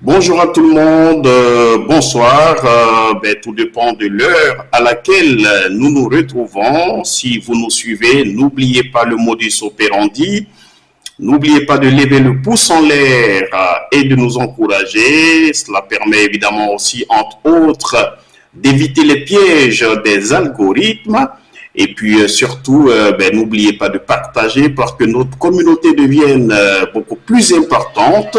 Bonjour à tout le monde, bonsoir. Tout dépend de l'heure à laquelle nous nous retrouvons. Si vous nous suivez, n'oubliez pas le modus operandi. N'oubliez pas de lever le pouce en l'air et de nous encourager. Cela permet évidemment aussi, entre autres, d'éviter les pièges des algorithmes. Et puis surtout, n'oubliez pas de partager pour que notre communauté devienne beaucoup plus importante.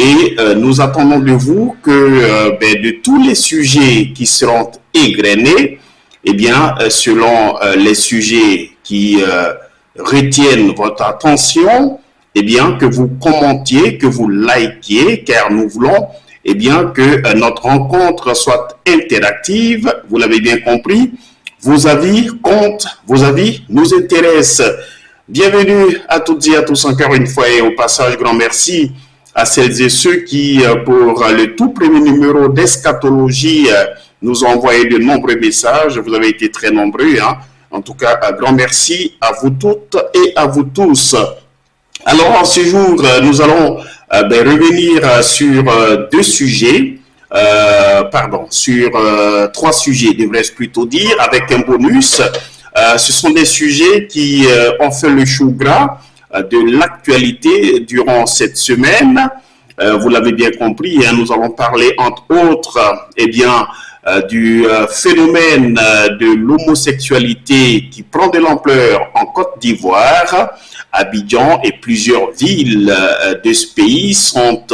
Et nous attendons de vous que de tous les sujets qui seront égrenés, selon les sujets qui retiennent votre attention, que vous commentiez, que vous likiez, car nous voulons que notre rencontre soit interactive. Vous l'avez bien compris, vos avis comptent, vos avis nous intéressent. Bienvenue à toutes et à tous encore une fois et au passage, grand merci à celles et ceux qui, pour le tout premier numéro d'Eschatologie, nous ont envoyé de nombreux messages. Vous avez été très nombreux. En tout cas, un grand merci à vous toutes et à vous tous. Alors, ce jour, nous allons revenir sur trois sujets, devrais-je plutôt dire, avec un bonus. Ce sont des sujets qui ont fait le chou gras de l'actualité durant cette semaine. Vous l'avez bien compris, nous allons parler entre autres du phénomène de l'homosexualité qui prend de l'ampleur en Côte d'Ivoire. Abidjan et plusieurs villes de ce pays sont,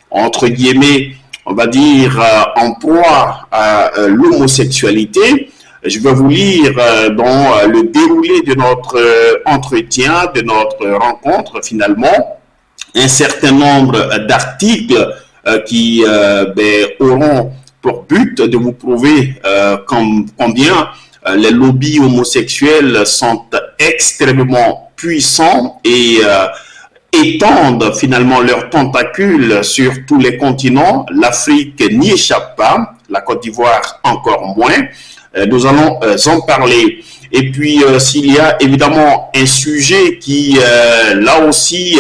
entre guillemets, on va dire, en proie à l'homosexualité. Je vais vous lire dans le déroulé de notre entretien, de notre rencontre finalement, un certain nombre d'articles qui auront pour but de vous prouver combien les lobbies homosexuels sont extrêmement puissants et étendent finalement leurs tentacules sur tous les continents. L'Afrique n'y échappe pas, la Côte d'Ivoire encore moins. Nous allons en parler. Et puis, s'il y a évidemment un sujet qui, là aussi,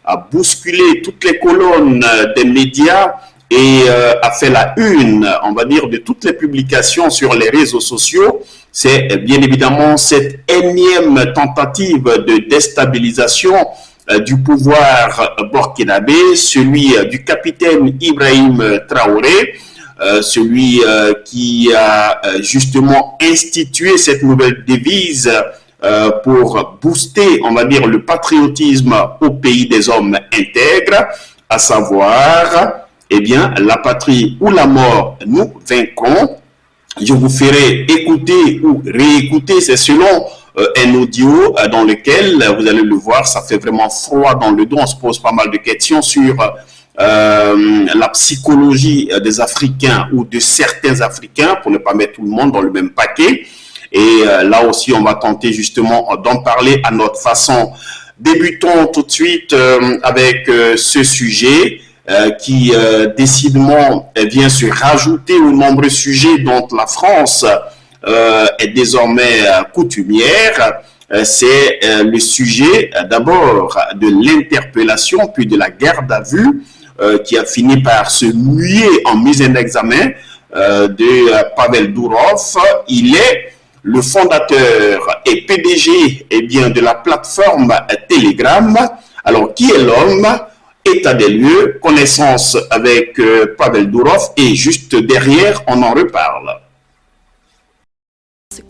a bousculé toutes les colonnes des médias et a fait la une, on va dire, de toutes les publications sur les réseaux sociaux, c'est bien évidemment cette énième tentative de déstabilisation du pouvoir burkinabé, celui du capitaine Ibrahim Traoré, celui qui a justement institué cette nouvelle devise pour booster, on va dire, le patriotisme au pays des hommes intègres, à savoir, la patrie ou la mort, nous vaincrons. Je vous ferai écouter ou réécouter, c'est selon un audio dans lequel, vous allez le voir, ça fait vraiment froid dans le dos, on se pose pas mal de questions sur la psychologie des Africains ou de certains Africains, pour ne pas mettre tout le monde dans le même paquet. Et là aussi, on va tenter justement d'en parler à notre façon. Débutons tout de suite avec ce sujet qui décidément vient se rajouter aux nombreux sujets dont la France est désormais coutumière. C'est le sujet d'abord de l'interpellation, puis de la garde à vue qui a fini par se muer en mise en examen de Pavel Durov. Il est le fondateur et PDG de la plateforme Telegram. Alors, qui est l'homme? État des lieux, connaissance avec Pavel Durov et juste derrière, on en reparle.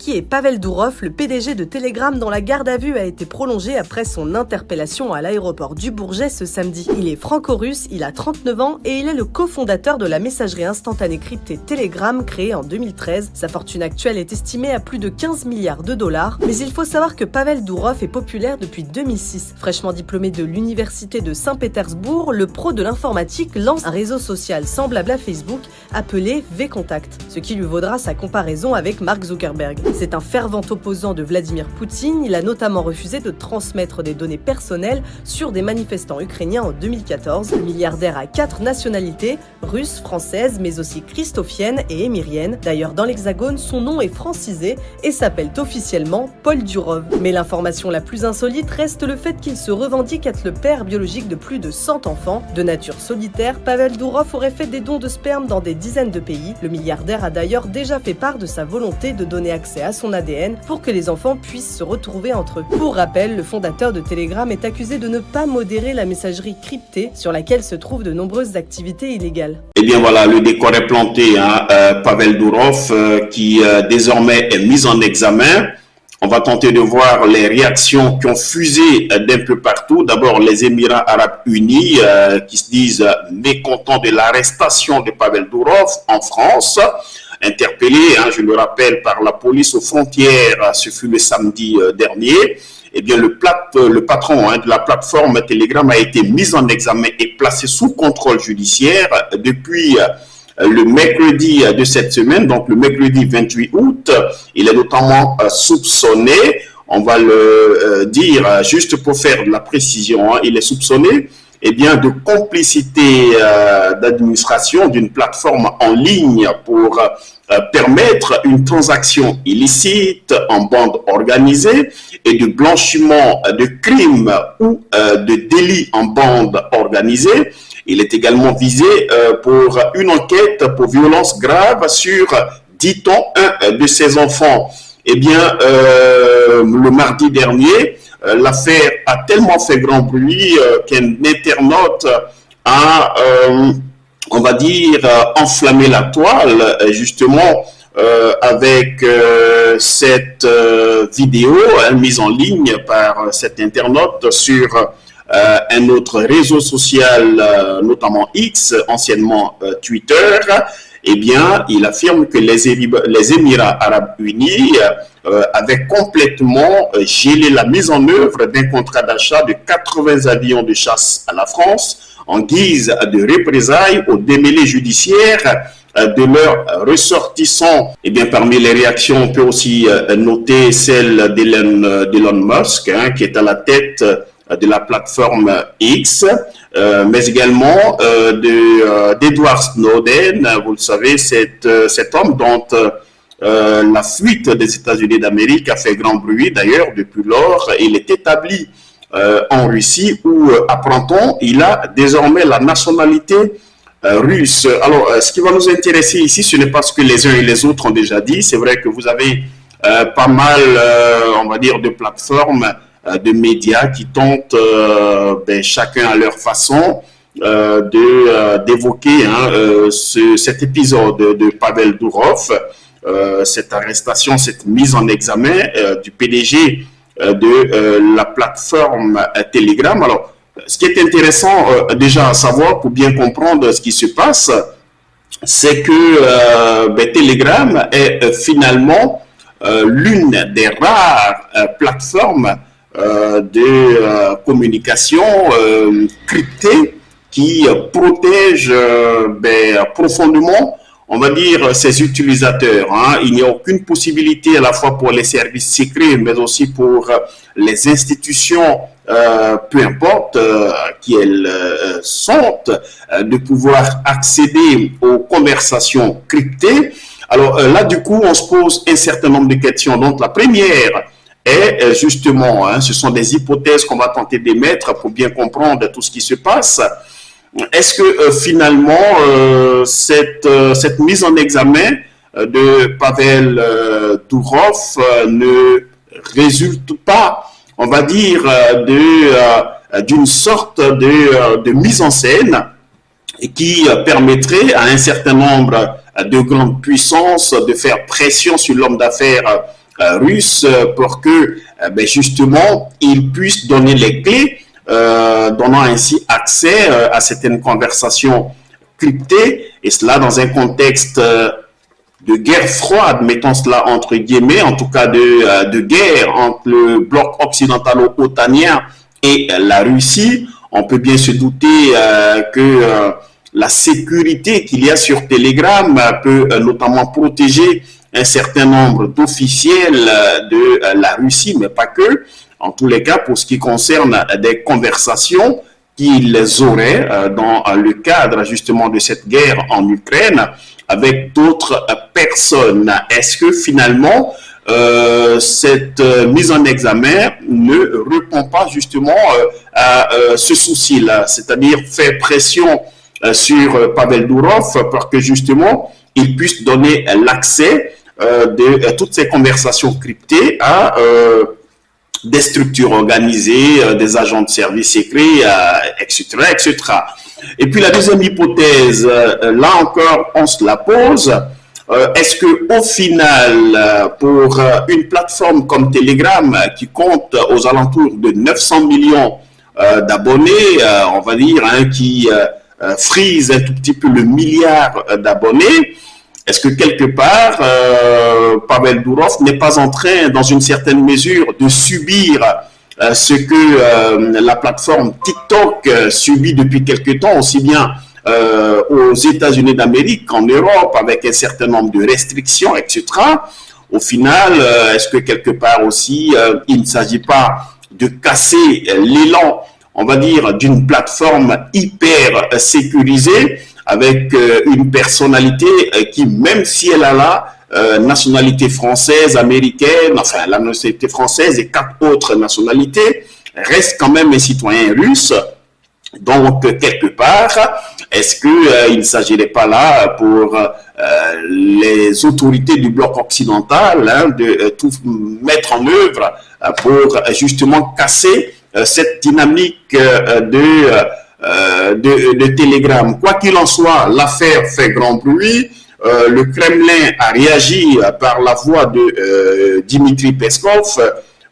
Qui est Pavel Durov, le PDG de Telegram, dont la garde à vue a été prolongée après son interpellation à l'aéroport du Bourget ce samedi. Il est franco-russe, il a 39 ans et il est le cofondateur de la messagerie instantanée cryptée Telegram créée en 2013. Sa fortune actuelle est estimée à plus de 15 milliards de dollars, mais il faut savoir que Pavel Durov est populaire depuis 2006. Fraîchement diplômé de l'université de Saint-Pétersbourg, le pro de l'informatique lance un réseau social semblable à Facebook appelé VKontakte, ce qui lui vaudra sa comparaison avec Mark Zuckerberg. Wagner. C'est un fervent opposant de Vladimir Poutine. Il a notamment refusé de transmettre des données personnelles sur des manifestants ukrainiens en 2014. Le milliardaire a 4 nationalités, russe, française, mais aussi christophienne et émirienne. D'ailleurs, dans l'Hexagone, son nom est francisé et s'appelle officiellement Paul Durov. Mais l'information la plus insolite reste le fait qu'il se revendique être le père biologique de plus de 100 enfants. De nature solitaire, Pavel Durov aurait fait des dons de sperme dans des dizaines de pays. Le milliardaire a d'ailleurs déjà fait part de sa volonté de donner accès à son ADN pour que les enfants puissent se retrouver entre eux. Pour rappel, le fondateur de Telegram est accusé de ne pas modérer la messagerie cryptée sur laquelle se trouvent de nombreuses activités illégales. Eh bien voilà, le décor est planté, hein. Pavel Durov qui désormais est mis en examen. On va tenter de voir les réactions qui ont fusé d'un peu partout. D'abord, les Émirats Arabes Unis qui se disent mécontents de l'arrestation de Pavel Durov en France. Interpellé, hein, je le rappelle, par la police aux frontières, ce fut le samedi dernier. Eh bien, le patron de la plateforme Telegram a été mis en examen et placé sous contrôle judiciaire depuis le mercredi de cette semaine, donc le mercredi 28 août. Il est notamment soupçonné, on va le dire juste pour faire de la précision, hein, il est soupçonné bien, de complicité d'administration d'une plateforme en ligne pour permettre une transaction illicite en bande organisée et de blanchiment de crimes ou de délits en bande organisée. Il est également visé pour une enquête pour violence grave sur, dit-on, un de ses enfants. Eh bien, le mardi dernier, l'affaire a tellement fait grand bruit qu'un internaute a, on va dire, enflammé la toile, justement, avec cette vidéo mise en ligne par cet internaute sur un autre réseau social, notamment X, anciennement Twitter. Eh bien, il affirme que les Émirats Arabes Unis avaient complètement gelé la mise en œuvre d'un contrat d'achat de 80 avions de chasse à la France en guise de représailles aux démêlés judiciaires de leurs ressortissants. Eh bien, parmi les réactions, on peut aussi noter celle d'Elon Musk, hein, qui est à la tête de la plateforme X, mais également d'Edward Snowden. Vous le savez, cet homme dont la fuite des États-Unis d'Amérique a fait grand bruit. D'ailleurs, depuis lors, il est établi en Russie où, apprend-on, il a désormais la nationalité russe. Alors, ce qui va nous intéresser ici, ce n'est pas ce que les uns et les autres ont déjà dit. C'est vrai que vous avez pas mal, on va dire, de plateformes, de médias qui tentent, chacun à leur façon, d'évoquer cet épisode de Pavel Durov, cette arrestation, cette mise en examen du PDG de la plateforme Telegram. Alors, ce qui est intéressant déjà à savoir pour bien comprendre ce qui se passe, c'est que Telegram est finalement l'une des rares plateformes de communication cryptée qui protège profondément, on va dire, ses utilisateurs. Hein. Il n'y a aucune possibilité à la fois pour les services secrets, mais aussi pour les institutions, peu importe qui elles sont, de pouvoir accéder aux conversations cryptées. Alors là, du coup, on se pose un certain nombre de questions. Donc, la première est justement, ce sont des hypothèses qu'on va tenter d'émettre pour bien comprendre tout ce qui se passe. Est-ce que finalement, cette mise en examen de Pavel Durov ne résulte pas, on va dire, d'une sorte de mise en scène qui permettrait à un certain nombre de grandes puissances de faire pression sur l'homme d'affaires russe pour que justement il puisse donner les clés, donnant ainsi accès à certaines conversations cryptées, et cela dans un contexte de guerre froide, mettons cela entre guillemets, en tout cas de guerre entre le bloc occidentalo-otanien et la Russie. On peut bien se douter que la sécurité qu'il y a sur Telegram peut notamment protéger un certain nombre d'officiels de la Russie, mais pas que, en tous les cas pour ce qui concerne des conversations qu'ils auraient dans le cadre justement de cette guerre en Ukraine avec d'autres personnes. Est-ce que finalement cette mise en examen ne répond pas justement à ce souci-là, c'est-à-dire faire pression sur Pavel Durov pour que justement il puisse donner l'accès de toutes ces conversations cryptées à des structures organisées, des agents de services secrets, etc., etc. Et puis la deuxième hypothèse, là encore, on se la pose. Est-ce que au final, pour une plateforme comme Telegram qui compte aux alentours de 900 millions d'abonnés, on va dire, hein, qui frise un tout petit peu le milliard d'abonnés, est-ce que quelque part, Pavel Durov n'est pas en train, dans une certaine mesure, de subir ce que la plateforme TikTok subit depuis quelque temps, aussi bien aux États-Unis d'Amérique qu'en Europe, avec un certain nombre de restrictions, etc. Au final, est-ce que quelque part aussi, il ne s'agit pas de casser l'élan, on va dire, d'une plateforme hyper sécurisée, avec une personnalité qui, même si elle a la nationalité française, américaine, enfin la nationalité française et 4 autres nationalités, reste quand même un citoyen russe. Donc, quelque part, est-ce qu'il ne s'agirait pas là pour les autorités du bloc occidental hein, de tout mettre en œuvre pour justement casser cette dynamique de Telegram. Quoi qu'il en soit, l'affaire fait grand bruit. Le Kremlin a réagi par la voix de Dmitri Peskov,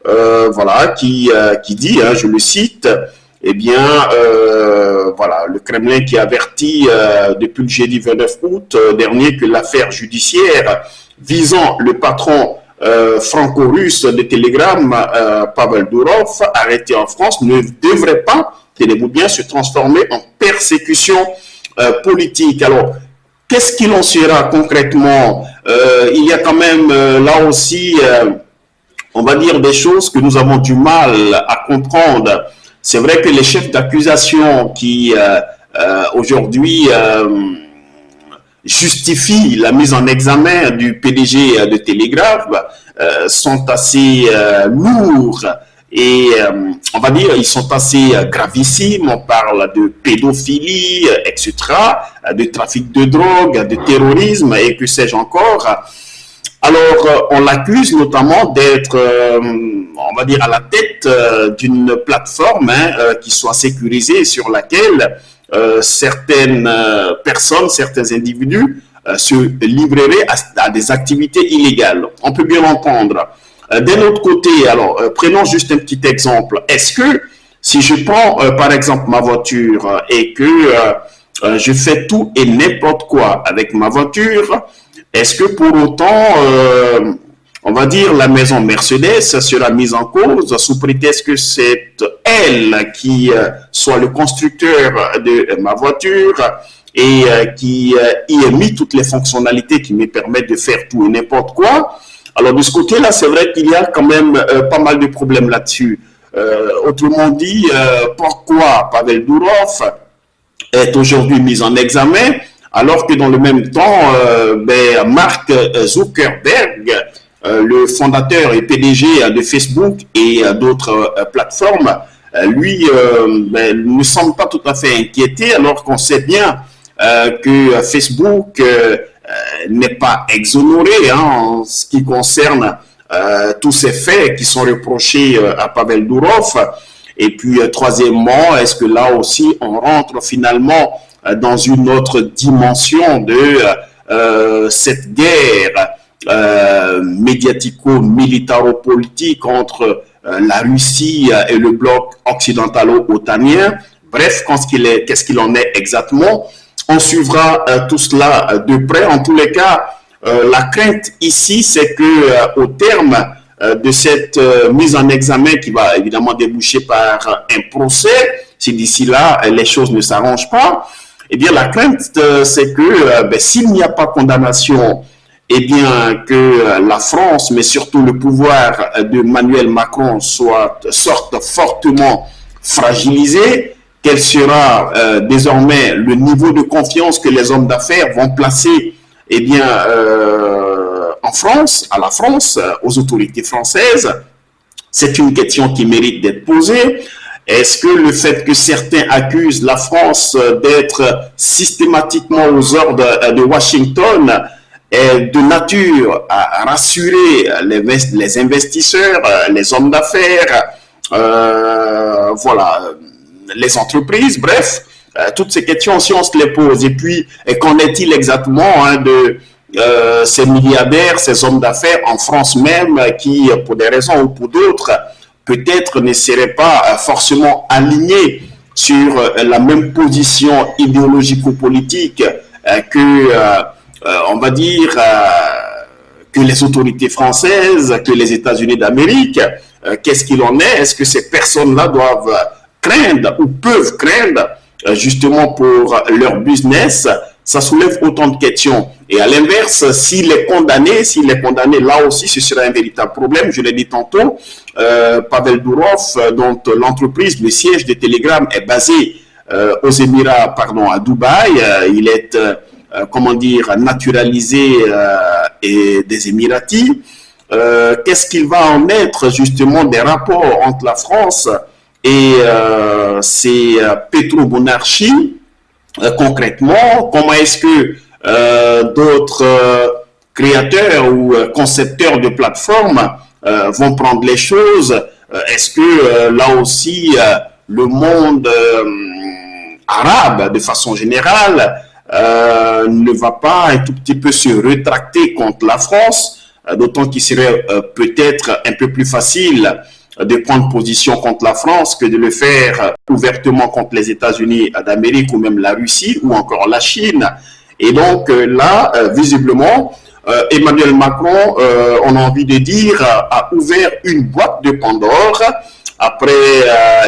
voilà, qui dit, hein, je le cite, eh bien, voilà, le Kremlin qui avertit depuis le jeudi 29 août dernier que l'affaire judiciaire visant le patron franco-russe de Telegram, Pavel Durov, arrêté en France, ne devrait pas, tenez-vous bien, se transformer en persécution politique. Alors, qu'est-ce qu'il en sera concrètement? Il y a quand même là aussi, on va dire, des choses que nous avons du mal à comprendre. C'est vrai que les chefs d'accusation qui aujourd'hui justifient la mise en examen du PDG de Telegram sont assez lourds et on va dire ils sont assez gravissimes. On parle de pédophilie, etc., de trafic de drogue, de terrorisme et que sais-je encore. Alors, on l'accuse notamment d'être, on va dire, à la tête d'une plateforme hein, qui soit sécurisée sur laquelle certaines personnes, certains individus se livreraient à des activités illégales. On peut bien l'entendre. D'un autre côté, alors, prenons juste un petit exemple. Est-ce que si je prends, par exemple, ma voiture et que je fais tout et n'importe quoi avec ma voiture, est-ce que pour autant, on va dire, la maison Mercedes sera mise en cause sous prétexte que c'est elle qui soit le constructeur de ma voiture et qui y ait mis toutes les fonctionnalités qui me permettent de faire tout et n'importe quoi? Alors de ce côté-là, c'est vrai qu'il y a quand même pas mal de problèmes là-dessus. Autrement dit, pourquoi Pavel Durov est aujourd'hui mis en examen alors que dans le même temps, Mark Zuckerberg, le fondateur et PDG de Facebook et d'autres plateformes, lui ne semble pas tout à fait inquiété alors qu'on sait bien que Facebook n'est pas exonéré hein, en ce qui concerne tous ces faits qui sont reprochés à Pavel Durov. Et puis, troisièmement, est-ce que là aussi, on rentre finalement dans une autre dimension de cette guerre médiatico-militaro-politique entre la Russie et le bloc occidentalo-otanien? Bref, qu'est-ce qu'il en est exactement? On suivra tout cela de près. En tous les cas, la crainte ici, c'est que au terme de cette mise en examen qui va évidemment déboucher par un procès, si d'ici là les choses ne s'arrangent pas, eh bien la crainte c'est que s'il n'y a pas condamnation eh bien, que la France, mais surtout le pouvoir de Emmanuel Macron sorte fortement fragilisé? Quel sera désormais le niveau de confiance que les hommes d'affaires vont placer, eh bien, en France, à la France, aux autorités françaises? C'est une question qui mérite d'être posée. Est-ce que le fait que certains accusent la France d'être systématiquement aux ordres de Washington est de nature à rassurer les investisseurs, les hommes d'affaires, voilà, les entreprises, bref, toutes ces questions, si on se les pose. Et puis, qu'en est-il exactement de ces milliardaires, ces hommes d'affaires en France même, qui, pour des raisons ou pour d'autres, peut-être ne seraient pas forcément alignés sur la même position idéologico-politique que, on va dire, que les autorités françaises, que les États-Unis d'Amérique. Qu'est-ce qu'il en est? Est-ce que ces personnes-là doivent craindre ou peuvent craindre justement pour leur business? Ça soulève autant de questions. Et à l'inverse, s'il est condamné, là aussi, ce sera un véritable problème. Je l'ai dit tantôt, Pavel Durov, dont l'entreprise, le siège de Telegram est basé aux Émirats, pardon, à Dubaï. Il est, comment dire, naturalisé et des Émiratis. Qu'est-ce qu'il va en être justement des rapports entre la France et ces pétromonarchies? Concrètement, comment est-ce que d'autres créateurs ou concepteurs de plateformes vont prendre les choses? Est-ce que là aussi le monde arabe, de façon générale, ne va pas un tout petit peu se rétracter contre la France, d'autant qu'il serait peut-être un peu plus facile de prendre position contre la France que de le faire ouvertement contre les États-Unis d'Amérique ou même la Russie ou encore la Chine. Et donc là, visiblement, Emmanuel Macron, on a envie de dire, a ouvert une boîte de Pandore après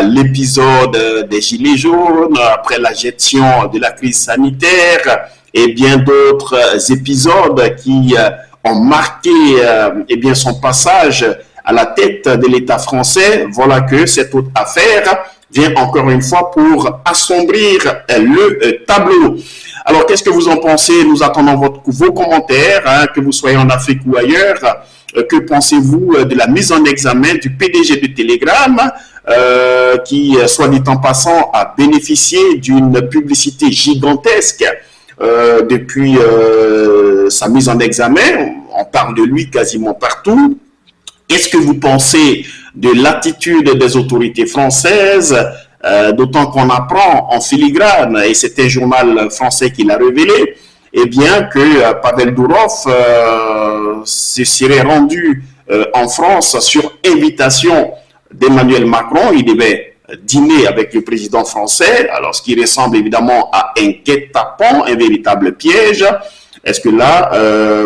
l'épisode des Gilets jaunes, après la gestion de la crise sanitaire et bien d'autres épisodes qui ont marqué eh bien, son passage à la tête de l'État français. Voilà que cette autre affaire vient encore une fois pour assombrir le tableau. Alors, qu'est-ce que vous en pensez? Nous attendons vos commentaires, hein, que vous soyez en Afrique ou ailleurs. Que pensez-vous de la mise en examen du PDG de Telegram, qui, soit dit en passant, a bénéficié d'une publicité gigantesque depuis sa mise en examen? On parle de lui quasiment partout. Qu'est-ce que vous pensez de l'attitude des autorités françaises, d'autant qu'on apprend en filigrane, et c'est un journal français qui l'a révélé, eh bien que Pavel Durov se serait rendu en France sur invitation d'Emmanuel Macron. Il devait dîner avec le président français, alors ce qui ressemble évidemment à un guet-apens, un véritable piège. Est-ce que là,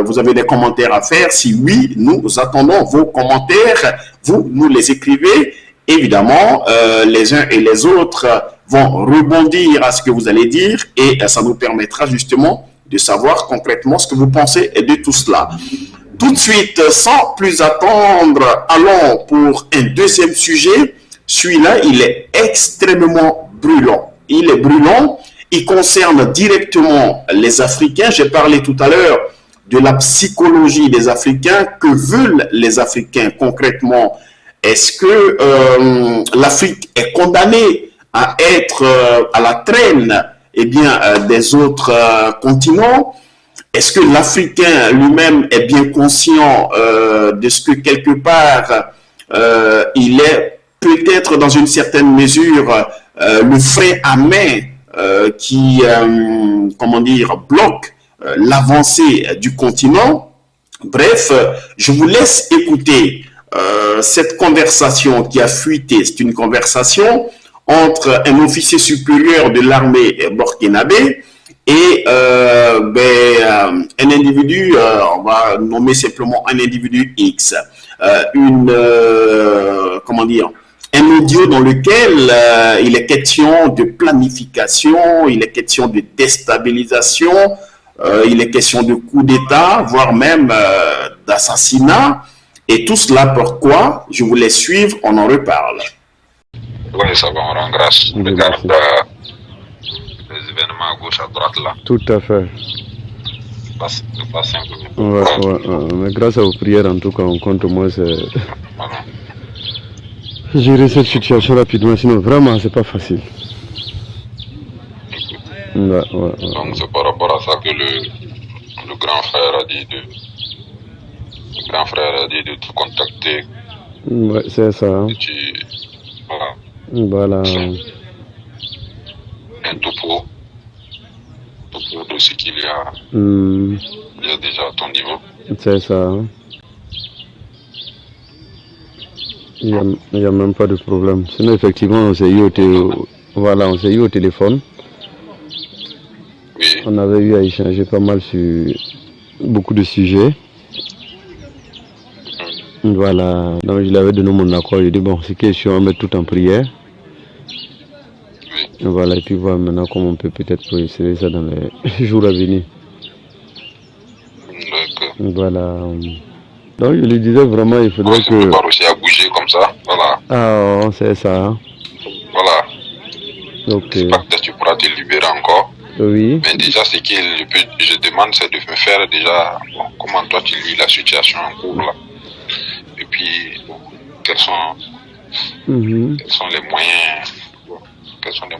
vous avez des commentaires à faire? Si oui, nous attendons vos commentaires. Vous nous les écrivez. Évidemment, les uns et les autres vont rebondir à ce que vous allez dire et ça nous permettra justement de savoir concrètement ce que vous pensez de tout cela. Tout de suite, sans plus attendre, allons pour un deuxième sujet. Celui-là, il est extrêmement brûlant. Il est brûlant. Il concerne directement les Africains. J'ai parlé tout à l'heure de la psychologie des Africains. Que veulent les Africains concrètement? Est-ce que l'Afrique est condamnée à être à la traîne des autres continents? Est-ce que l'Africain lui-même est bien conscient de ce que quelque part il est peut-être dans une certaine mesure le frein à main qui, comment dire, bloque l'avancée du continent? Bref, je vous laisse écouter cette conversation qui a fuité. C'est une conversation entre un officier supérieur de l'armée burkinabé et un individu, on va nommer simplement un individu X, comment dire, un audio dans lequel il est question de planification, il est question de déstabilisation il est question de coup d'État, voire même d'assassinat. Et tout cela pourquoi? Je vous laisse suivre, on en reparle. Oui, ça va, on rend grâce. On regarde les événements à gauche, à droite là. Tout à fait. C'est pas simple. Mais grâce à vos prières, en tout cas, on compte au moins Voilà. gérer cette situation rapidement. Sinon, vraiment, c'est pas facile. Donc c'est par rapport à ça que le grand frère a dit de te contacter. Ouais, c'est ça. Hein. Voilà. Un topo de ce qu'il y a, il y a déjà à ton niveau. C'est ça. Hein. Il n'y a même pas de problème. Sinon, effectivement, on s'est eu au téléphone. Oui. On avait eu à échanger pas mal sur beaucoup de sujets. Voilà. Donc, je lui avais donné mon accord. Je lui ai dit, bon, c'est question, on va mettre tout en prière. Oui. Voilà, et puis voir maintenant comment on peut peut-être essayer ça dans les jours à venir. D'accord. Voilà. Donc, je lui disais vraiment, il faudrait que... On ne peut pas réussir à bouger comme ça. Voilà. Ah, c'est ça. Hein. Voilà. Ok. C'est pas que tu pourras te libérer encore. Oui. Mais déjà, ce que je demande, c'est de me faire déjà comment toi tu lis la situation en cours là. Et puis, quels sont les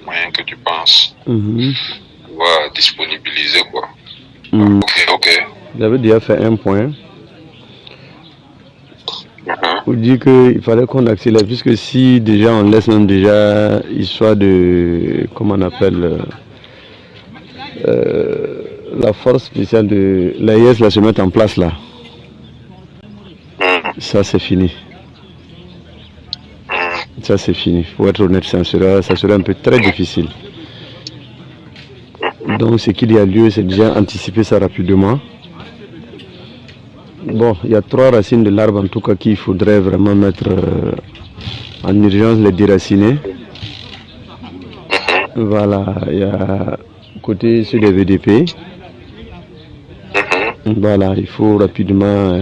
moyens, que tu penses pouvoir disponibiliser quoi. Ok. J'avais déjà fait un point. Vous dit qu'il fallait qu'on accélère, puisque si déjà on laisse même déjà histoire de, comment on appelle, la force spéciale de l'AIS là se mettre en place là. Ça c'est fini. Ça c'est fini. Pour être honnête, ça serait un peu très difficile. Donc ce qu'il y a lieu, c'est déjà anticiper ça rapidement. Bon, il y a 3 racines de l'arbre en tout cas qu'il faudrait vraiment mettre en urgence, les déraciner. Voilà, il y a côté sur les VDP. Voilà, il faut rapidement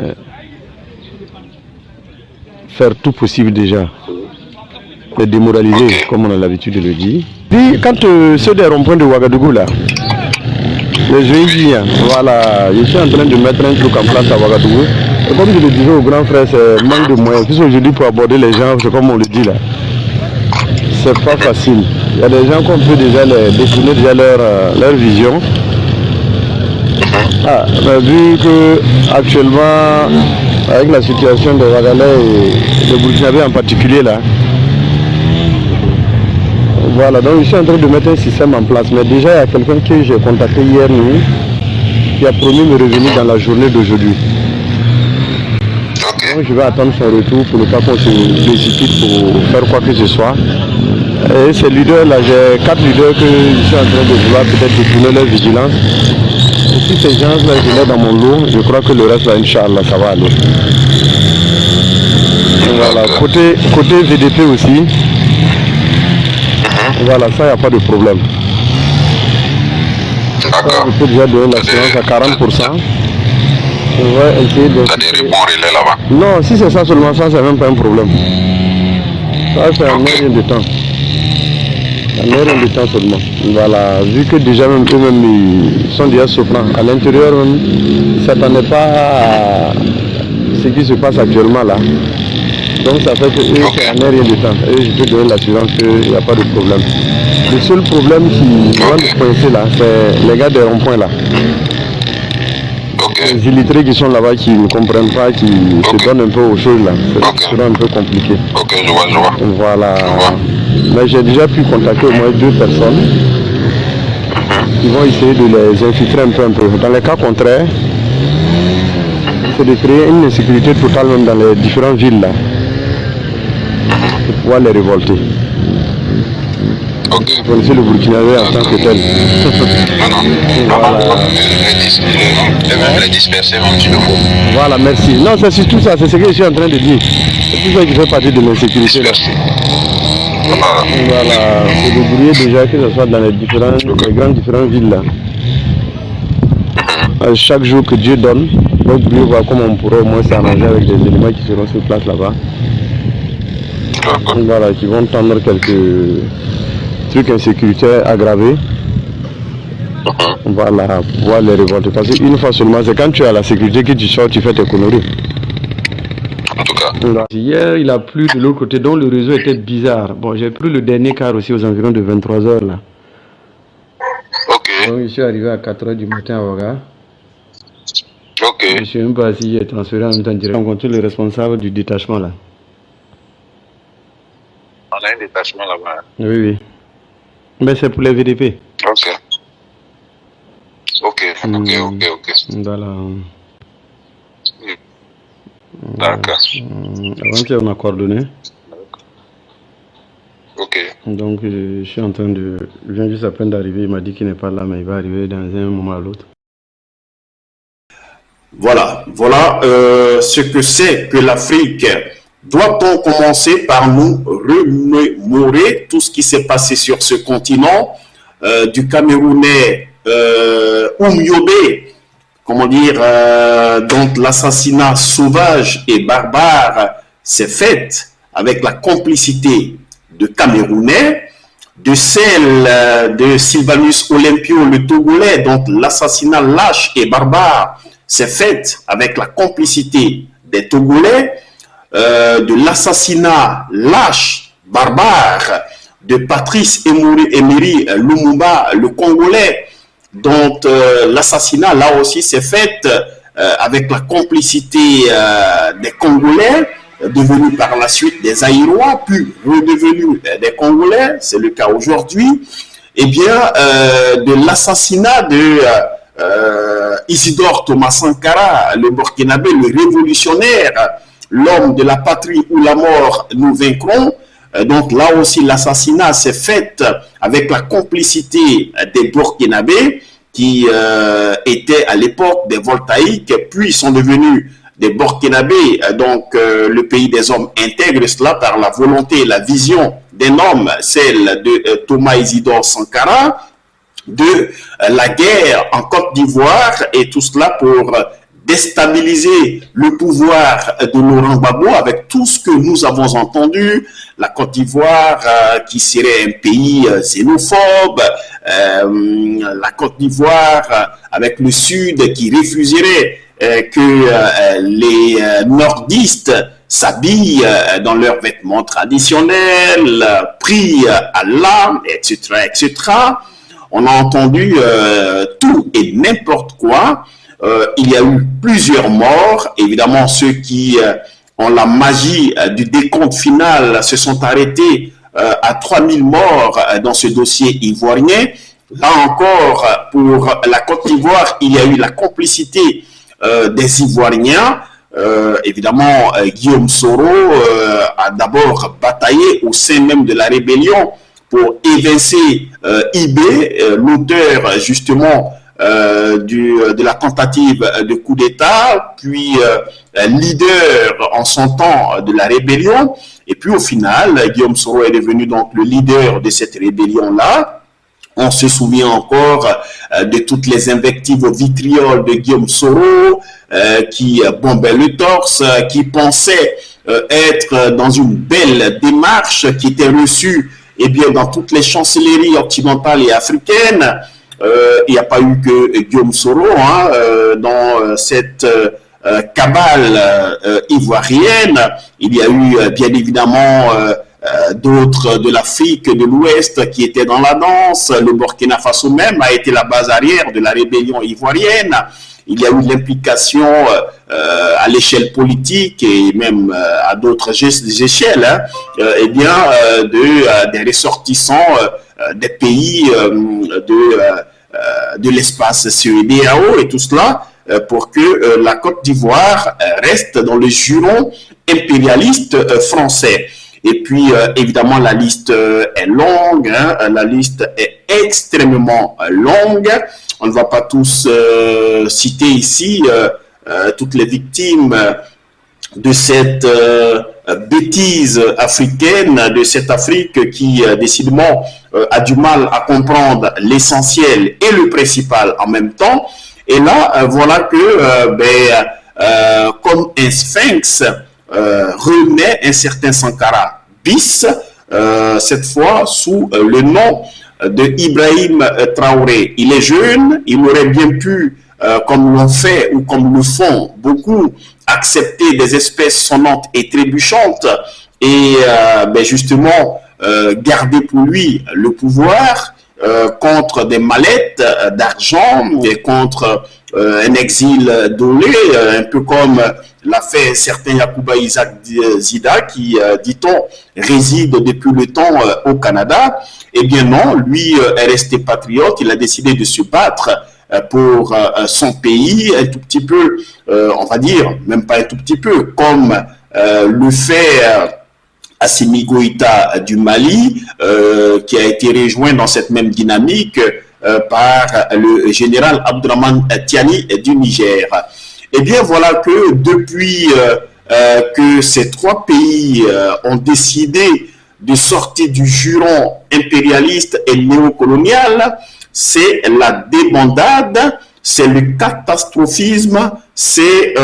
faire tout possible déjà. Les démoraliser, comme on a l'habitude de le dire. Puis quand ceux des ronds-points de Ouagadougou là, les Indiens, voilà, je suis en train de mettre un truc en place à Ouagadougou. Et comme je le disais au grand frère, c'est manque de moyens. Puisque aujourd'hui pour aborder les gens, c'est comme on le dit là. C'est pas facile. Il y a des gens qu'on peut déjà définir déjà leur vision. Mais vu que actuellement, avec la situation de Ouagalais et de Burkinabé en particulier là, voilà, donc je suis en train de mettre un système en place. Mais déjà, il y a quelqu'un que j'ai contacté hier nuit qui a promis de me revenir dans la journée d'aujourd'hui. Donc je vais attendre son retour pour ne pas qu'on se précipite pour faire quoi que ce soit. Et ces leaders-là, j'ai 4 leaders que je suis en train de vouloir peut-être détourner leur vigilance. Et si ces gens-là, je l'ai dans mon lot, je crois que le reste, là, Inch'Allah, ça va aller. Voilà, côté VDP aussi. Voilà, ça, il n'y a pas de problème. D'accord. Je peux déjà donner l'assurance à 40%. On va essayer de... T'as des bons relais là-bas? Non, si c'est ça seulement, ça, c'est même pas un problème. Ça, c'est un rien de temps. Un rien de temps seulement. Voilà, vu que déjà même eux-mêmes, ils sont déjà souffrants. À l'intérieur, même, ils ne s'attendaient pas à ce qui se passe actuellement là. Donc ça fait que eux, c'est un rien de temps. Et je peux donner l'assurance qu'il n'y a pas de problème. Le seul problème qui va nous coincer là, c'est les gars des ronds-points là. Les illettrés qui sont là-bas, qui ne comprennent pas, qui se donnent un peu aux choses là. C'est un peu compliqué. Ok, je vois. Voilà. Mais j'ai déjà pu contacter au moins 2 personnes qui vont essayer de les infiltrer un peu. Dans les cas contraires, c'est de créer une insécurité totale même dans les différentes villes là. Pour pouvoir les révolter. Ok. Vous connaissez le Burkinabé en tant que tel. Non. Voilà. Les disperser un petit peu. Voilà, merci. Non, c'est surtout ça, c'est ce que je suis en train de dire. C'est tout ça qui fait partie de l'insécurité là. Voilà, c'est de brouiller déjà que ce soit dans les différentes villes là. chaque jour que Dieu donne. Donc Dieu voit comment on pourrait au moins s'arranger avec des éléments qui seront sur place là-bas. Voilà, qui vont tendre quelques trucs insécuritaires aggravés. Voilà, pouvoir les révolter. Parce qu'une fois seulement, c'est quand tu es à la sécurité que tu sors, tu fais tes conneries. En tout cas. Voilà. Hier, il a plu de l'autre côté, donc le réseau était bizarre. Bon, j'ai pris le dernier car aussi aux environs de 23h là. Ok. Donc, je suis arrivé à 4h du matin à Ouaga. Ok. Je suis même pas assis, j'ai transféré en même temps direct. On rencontre le responsable du détachement là. On a un détachement là-bas. Oui, oui. Mais c'est pour les VDP. Ok. Ok. Voilà. D'accord. Avant-hier, on a coordonné. Ok. Donc, je suis en train de... Je viens juste à peine d'arriver. Il m'a dit qu'il n'est pas là, mais il va arriver dans un moment à l'autre. Voilà, ce que c'est que l'Afrique. Doit-on commencer par nous remémorer tout ce qui s'est passé sur ce continent, du Camerounais Oumyobé, comment dire, dont l'assassinat sauvage et barbare s'est fait avec la complicité de Camerounais, de celle de Sylvanus Olympio, le Togolais, dont l'assassinat lâche et barbare s'est fait avec la complicité des Togolais, de l'assassinat lâche, barbare de Patrice Emery Lumumba, le Congolais, dont l'assassinat là aussi s'est fait avec la complicité des Congolais, devenus par la suite des Aïrois, puis redevenus des Congolais, c'est le cas aujourd'hui, et bien de l'assassinat de Isidore Thomas Sankara, le Burkinabé, le révolutionnaire, l'homme de la patrie ou la mort, nous vaincrons. Donc là aussi, l'assassinat s'est fait avec la complicité des Burkinabés qui étaient à l'époque des Voltaïques, puis sont devenus des Burkinabés. Donc le pays des hommes intègre cela par la volonté et la vision d'un homme, celle de Thomas Isidore Sankara, de la guerre en Côte d'Ivoire, et tout cela pour déstabiliser le pouvoir de Laurent Gbagbo avec tout ce que nous avons entendu, la Côte d'Ivoire qui serait un pays xénophobe, la Côte d'Ivoire avec le Sud qui refuserait que les nordistes s'habillent dans leurs vêtements traditionnels, prient Allah, etc., etc. On a entendu tout et n'importe quoi. Il y a eu plusieurs morts. Évidemment, ceux qui ont la magie du décompte final se sont arrêtés à 3000 morts dans ce dossier ivoirien. Là encore, pour la Côte d'Ivoire, il y a eu la complicité des Ivoiriens. Évidemment, Guillaume Soro a d'abord bataillé au sein même de la rébellion pour évincer Ibé, l'auteur justement de la tentative de coup d'État, puis leader en son temps de la rébellion. Et puis au final, Guillaume Soro est devenu donc le leader de cette rébellion-là. On se souvient encore de toutes les invectives au vitriol de Guillaume Soro, qui bombait le torse, qui pensait être dans une belle démarche, qui était reçue bien, dans toutes les chancelleries occidentales et africaines. Il n'y a pas eu que Guillaume Soro dans cette cabale ivoirienne. Il y a eu bien évidemment d'autres de l'Afrique de l'Ouest qui étaient dans la danse. Le Burkina Faso même a été la base arrière de la rébellion ivoirienne. Il y a eu l'implication à l'échelle politique et même à d'autres échelles, des ressortissants des pays de l'espace CEDEAO et tout cela, pour que la Côte d'Ivoire reste dans le giron impérialiste français. Et puis, évidemment, la liste est longue, la liste est extrêmement longue. On ne va pas tous citer ici toutes les victimes de cette bêtise africaine, de cette Afrique qui décidément a du mal à comprendre l'essentiel et le principal en même temps. Et là, voilà que, comme un sphinx renaît un certain Sankara bis, cette fois sous le nom de Ibrahim Traoré. Il est jeune, il aurait bien pu, comme l'ont fait ou comme le font beaucoup, accepter des espèces sonnantes et trébuchantes et justement garder pour lui le pouvoir contre des mallettes d'argent et contre un exil dolé, un peu comme l'a fait certain Yacouba Isaac Zida qui, dit-on, réside depuis le temps au Canada. Eh bien non, lui est resté patriote, il a décidé de se battre pour son pays, un tout petit peu, on va dire, même pas un tout petit peu, comme le fait Assimi Goïta du Mali, qui a été rejoint dans cette même dynamique par le général Abdourahmane Tiani du Niger. Eh bien, voilà que depuis que ces trois pays ont décidé de sortir du juron impérialiste et néocolonial, c'est la débandade, c'est le catastrophisme, c'est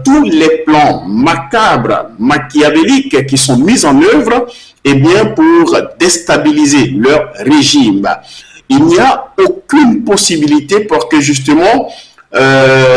tous les plans macabres, machiavéliques qui sont mis en œuvre pour déstabiliser leur régime. Il n'y a aucune possibilité pour que justement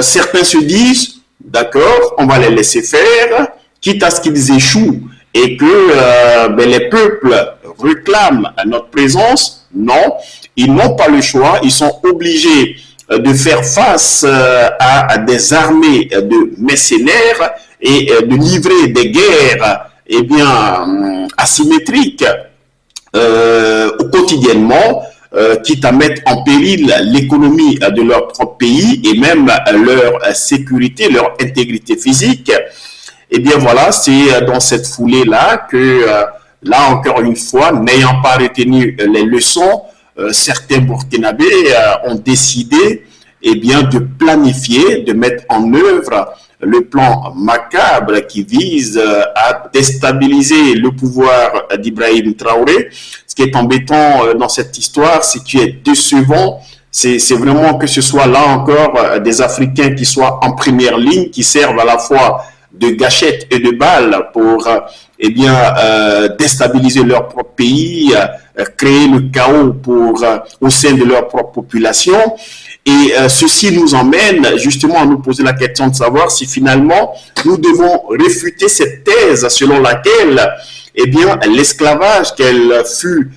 certains se disent, d'accord, on va les laisser faire, quitte à ce qu'ils échouent et que les peuples réclament notre présence. Non, ils n'ont pas le choix, ils sont obligés de faire face à des armées de mercenaires et de livrer des guerres asymétriques quotidiennement, quitte à mettre en péril l'économie de leur propre pays et même leur sécurité, leur intégrité physique. Eh bien voilà, c'est dans cette foulée-là que, là encore une fois, n'ayant pas retenu les leçons, certains Burkinabés ont décidé de planifier, de mettre en œuvre le plan macabre qui vise à déstabiliser le pouvoir d'Ibrahim Traoré. Ce qui est embêtant dans cette histoire, ce qui est décevant, c'est vraiment que ce soit là encore des Africains qui soient en première ligne, qui servent à la fois de gâchettes et de balles pour déstabiliser leur propre pays, créer le chaos au sein de leur propre population. Et ceci nous emmène justement à nous poser la question de savoir si finalement nous devons réfuter cette thèse selon laquelle l'esclavage, qu'elle fut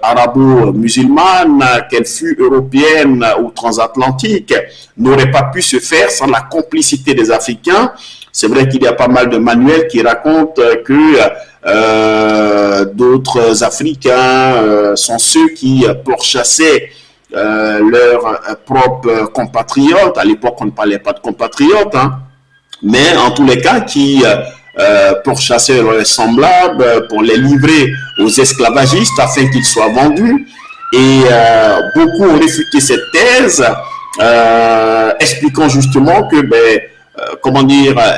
arabo-musulmane, qu'elle fut européenne ou transatlantique, n'aurait pas pu se faire sans la complicité des Africains. C'est vrai qu'il y a pas mal de manuels qui racontent que d'autres Africains sont ceux qui pourchassaient leurs propres compatriotes. À l'époque, on ne parlait pas de compatriotes, mais en tous les cas, qui pourchassaient leurs semblables pour les livrer aux esclavagistes afin qu'ils soient vendus. Et beaucoup ont réfuté cette thèse, expliquant justement que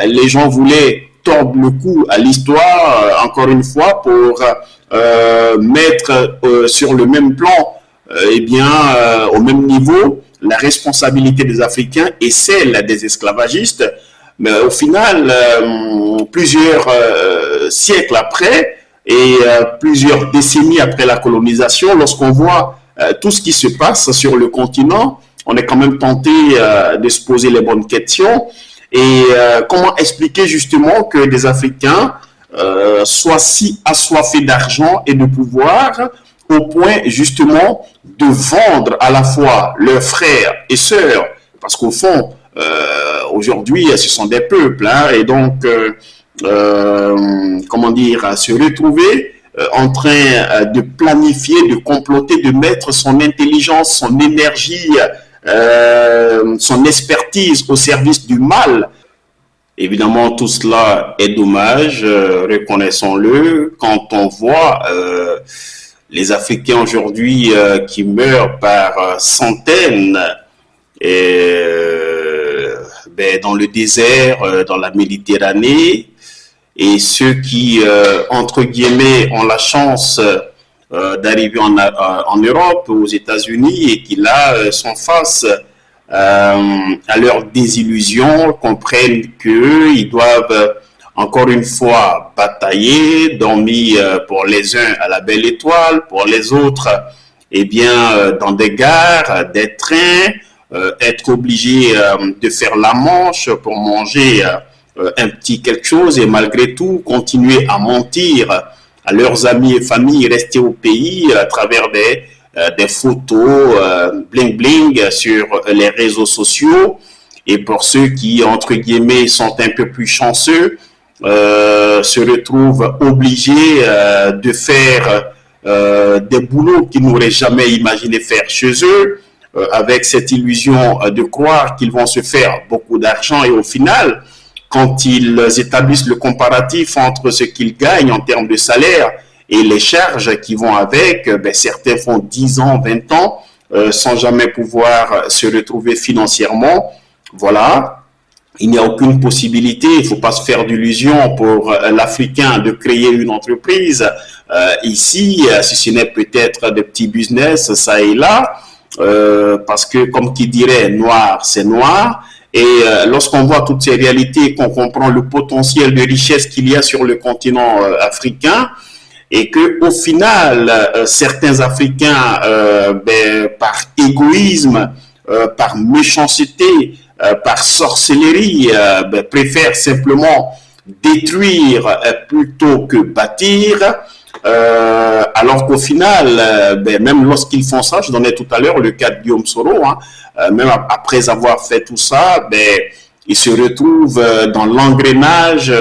les gens voulaient tordre le cou à l'histoire, encore une fois, pour mettre sur le même plan, au même niveau, la responsabilité des Africains et celle des esclavagistes. Mais au final, plusieurs siècles après et plusieurs décennies après la colonisation, lorsqu'on voit tout ce qui se passe sur le continent, on est quand même tenté de se poser les bonnes questions. Et comment expliquer justement que des Africains soient si assoiffés d'argent et de pouvoir au point justement de vendre à la fois leurs frères et sœurs, parce qu'au fond, aujourd'hui, ce sont des peuples, et donc, se retrouver en train de planifier, de comploter, de mettre son intelligence, son énergie, son expertise au service du mal. Évidemment, tout cela est dommage, reconnaissons-le, quand on voit les Africains aujourd'hui qui meurent par centaines dans le désert, dans la Méditerranée, et ceux qui, entre guillemets, ont la chance d'arriver en Europe, aux États-Unis, et qui là sont face à leur désillusion, comprennent qu'ils doivent encore une fois batailler, dormir pour les uns à la belle étoile, pour les autres, eh bien, dans des gares, des trains, être obligés de faire la manche pour manger un petit quelque chose et malgré tout continuer à mentir à leurs amis et familles, rester au pays à travers des photos bling bling sur les réseaux sociaux. Et pour ceux qui, entre guillemets, sont un peu plus chanceux, se retrouvent obligés de faire des boulots qu'ils n'auraient jamais imaginé faire chez eux, avec cette illusion de croire qu'ils vont se faire beaucoup d'argent, et au final, quand ils établissent le comparatif entre ce qu'ils gagnent en termes de salaire et les charges qui vont avec, ben, certains font 10 ans, 20 ans sans jamais pouvoir se retrouver financièrement. Voilà. Il n'y a aucune possibilité, il ne faut pas se faire d'illusions pour l'Africain de créer une entreprise ici, si ce n'est peut-être des petits business, ça et là, parce que comme qui dirait, noir, c'est noir. Et lorsqu'on voit toutes ces réalités, qu'on comprend le potentiel de richesse qu'il y a sur le continent africain, et que au final, certains Africains, ben, par égoïsme, par méchanceté, par sorcellerie, ben, préfèrent simplement détruire plutôt que bâtir, alors qu'au final, ben, même lorsqu'ils font ça, je donnais tout à l'heure le cas de Guillaume Soro, hein, même après avoir fait tout ça, ben, ils se retrouvent dans l'engrenage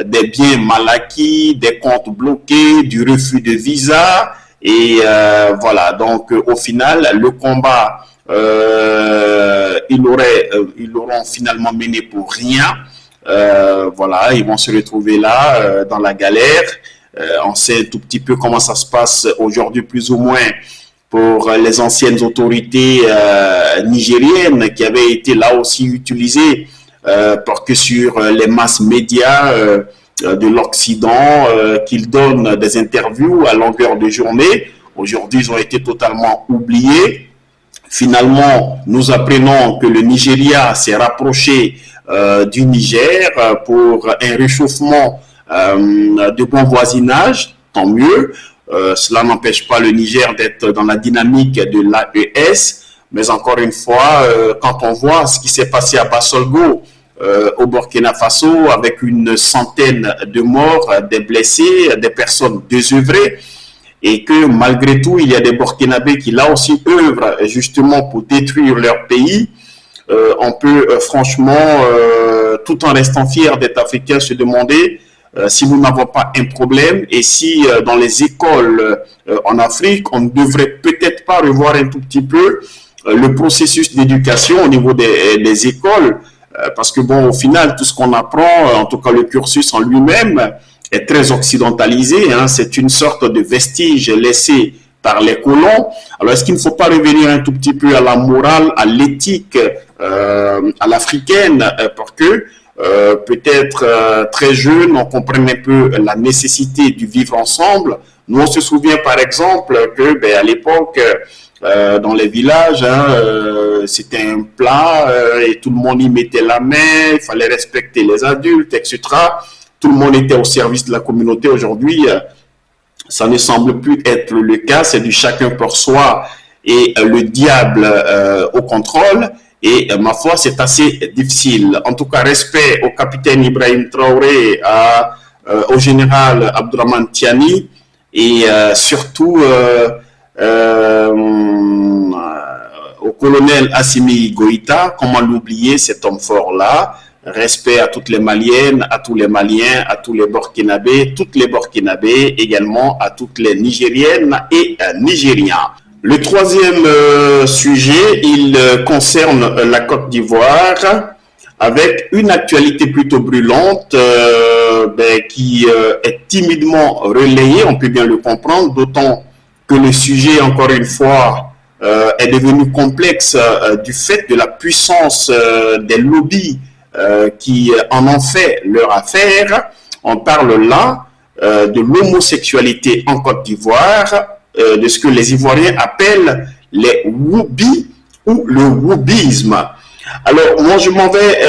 des biens mal acquis, des comptes bloqués, du refus de visa, et voilà, donc au final, le combat, ils l'auront finalement mené pour rien. Voilà, ils vont se retrouver là, dans la galère. On sait tout petit peu comment ça se passe aujourd'hui, plus ou moins, pour les anciennes autorités nigériennes qui avaient été là aussi utilisées pour que sur les masses médias de l'Occident, qu'ils donnent des interviews à longueur de journée. Aujourd'hui, ils ont été totalement oubliés. Finalement, nous apprenons que le Nigeria s'est rapproché du Niger pour un réchauffement de bon voisinage, tant mieux. Cela n'empêche pas le Niger d'être dans la dynamique de l'AES, mais encore une fois, quand on voit ce qui s'est passé à Basolgo, au Burkina Faso, avec une centaine de morts, des blessés, des personnes désœuvrées, et que malgré tout, il y a des Burkinabés qui là aussi œuvrent justement pour détruire leur pays, on peut franchement, tout en restant fier d'être africain, se demander si nous n'avons pas un problème, et si dans les écoles en Afrique, on ne devrait peut-être pas revoir un tout petit peu le processus d'éducation au niveau des écoles, parce que bon, au final, tout ce qu'on apprend, en tout cas le cursus en lui-même, est très occidentalisé, hein, c'est une sorte de vestige laissé par les colons. Alors, est-ce qu'il ne faut pas revenir un tout petit peu à la morale, à l'éthique, à l'africaine, pour que peut-être très jeune, on comprenne un peu la nécessité du vivre ensemble. Nous, on se souvient par exemple que ben, à l'époque, dans les villages, hein, c'était un plat et tout le monde y mettait la main, il fallait respecter les adultes, etc. Tout le monde était au service de la communauté. Aujourd'hui, ça ne semble plus être le cas, c'est du chacun pour soi et le diable au contrôle. Et ma foi, c'est assez difficile. En tout cas, respect au capitaine Ibrahim Traoré, au général Abdourahmane Tiani et surtout au colonel Assimi Goïta. Comment l'oublier, cet homme fort-là? Respect à toutes les Maliennes, à tous les Maliens, à tous les Burkinabés, toutes les Burkinabés, également à toutes les Nigériennes et Nigériens. Le troisième sujet, il concerne la Côte d'Ivoire, avec une actualité plutôt brûlante qui est timidement relayée, on peut bien le comprendre, d'autant que le sujet, encore une fois, est devenu complexe du fait de la puissance des lobbies qui en ont fait leur affaire. On parle là de l'homosexualité en Côte d'Ivoire, de ce que les Ivoiriens appellent les woubi ou le woubisme. Alors, moi, je m'en vais,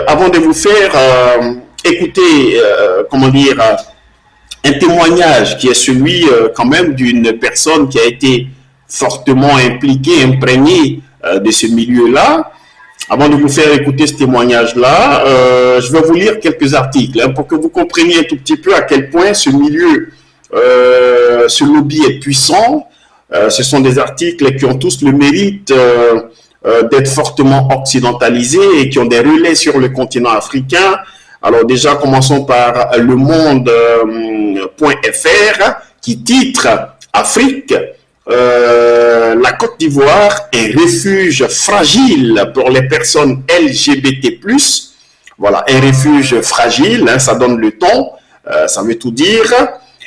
avant de vous faire écouter, comment dire, un témoignage qui est celui quand même d'une personne qui a été fortement impliquée, imprégnée de ce milieu-là. Avant de vous faire écouter ce témoignage-là, je vais vous lire quelques articles hein, pour que vous compreniez un tout petit peu à quel point ce milieu, ce lobby est puissant. Ce sont des articles qui ont tous le mérite d'être fortement occidentalisés et qui ont des relais sur le continent africain. Alors déjà, commençons par Le Monde.fr qui titre « Afrique, la Côte d'Ivoire, un refuge fragile pour les personnes LGBT+. » Voilà, un refuge fragile, hein, ça donne le ton, ça veut tout dire.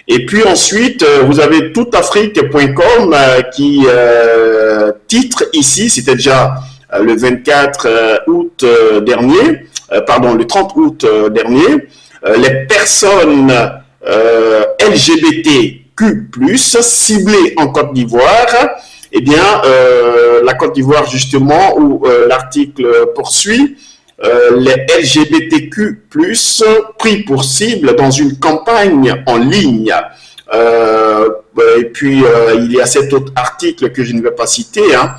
Et puis ensuite, vous avez toutafrique.com qui titre ici, c'était déjà le 24 août dernier, pardon, le 30 août dernier, les personnes LGBTQ+, ciblées en Côte d'Ivoire. Eh bien, la Côte d'Ivoire, justement, où l'article poursuit, les LGBTQ+, pris pour cible dans une campagne en ligne. Et puis, il y a cet autre article que je ne vais pas citer, hein,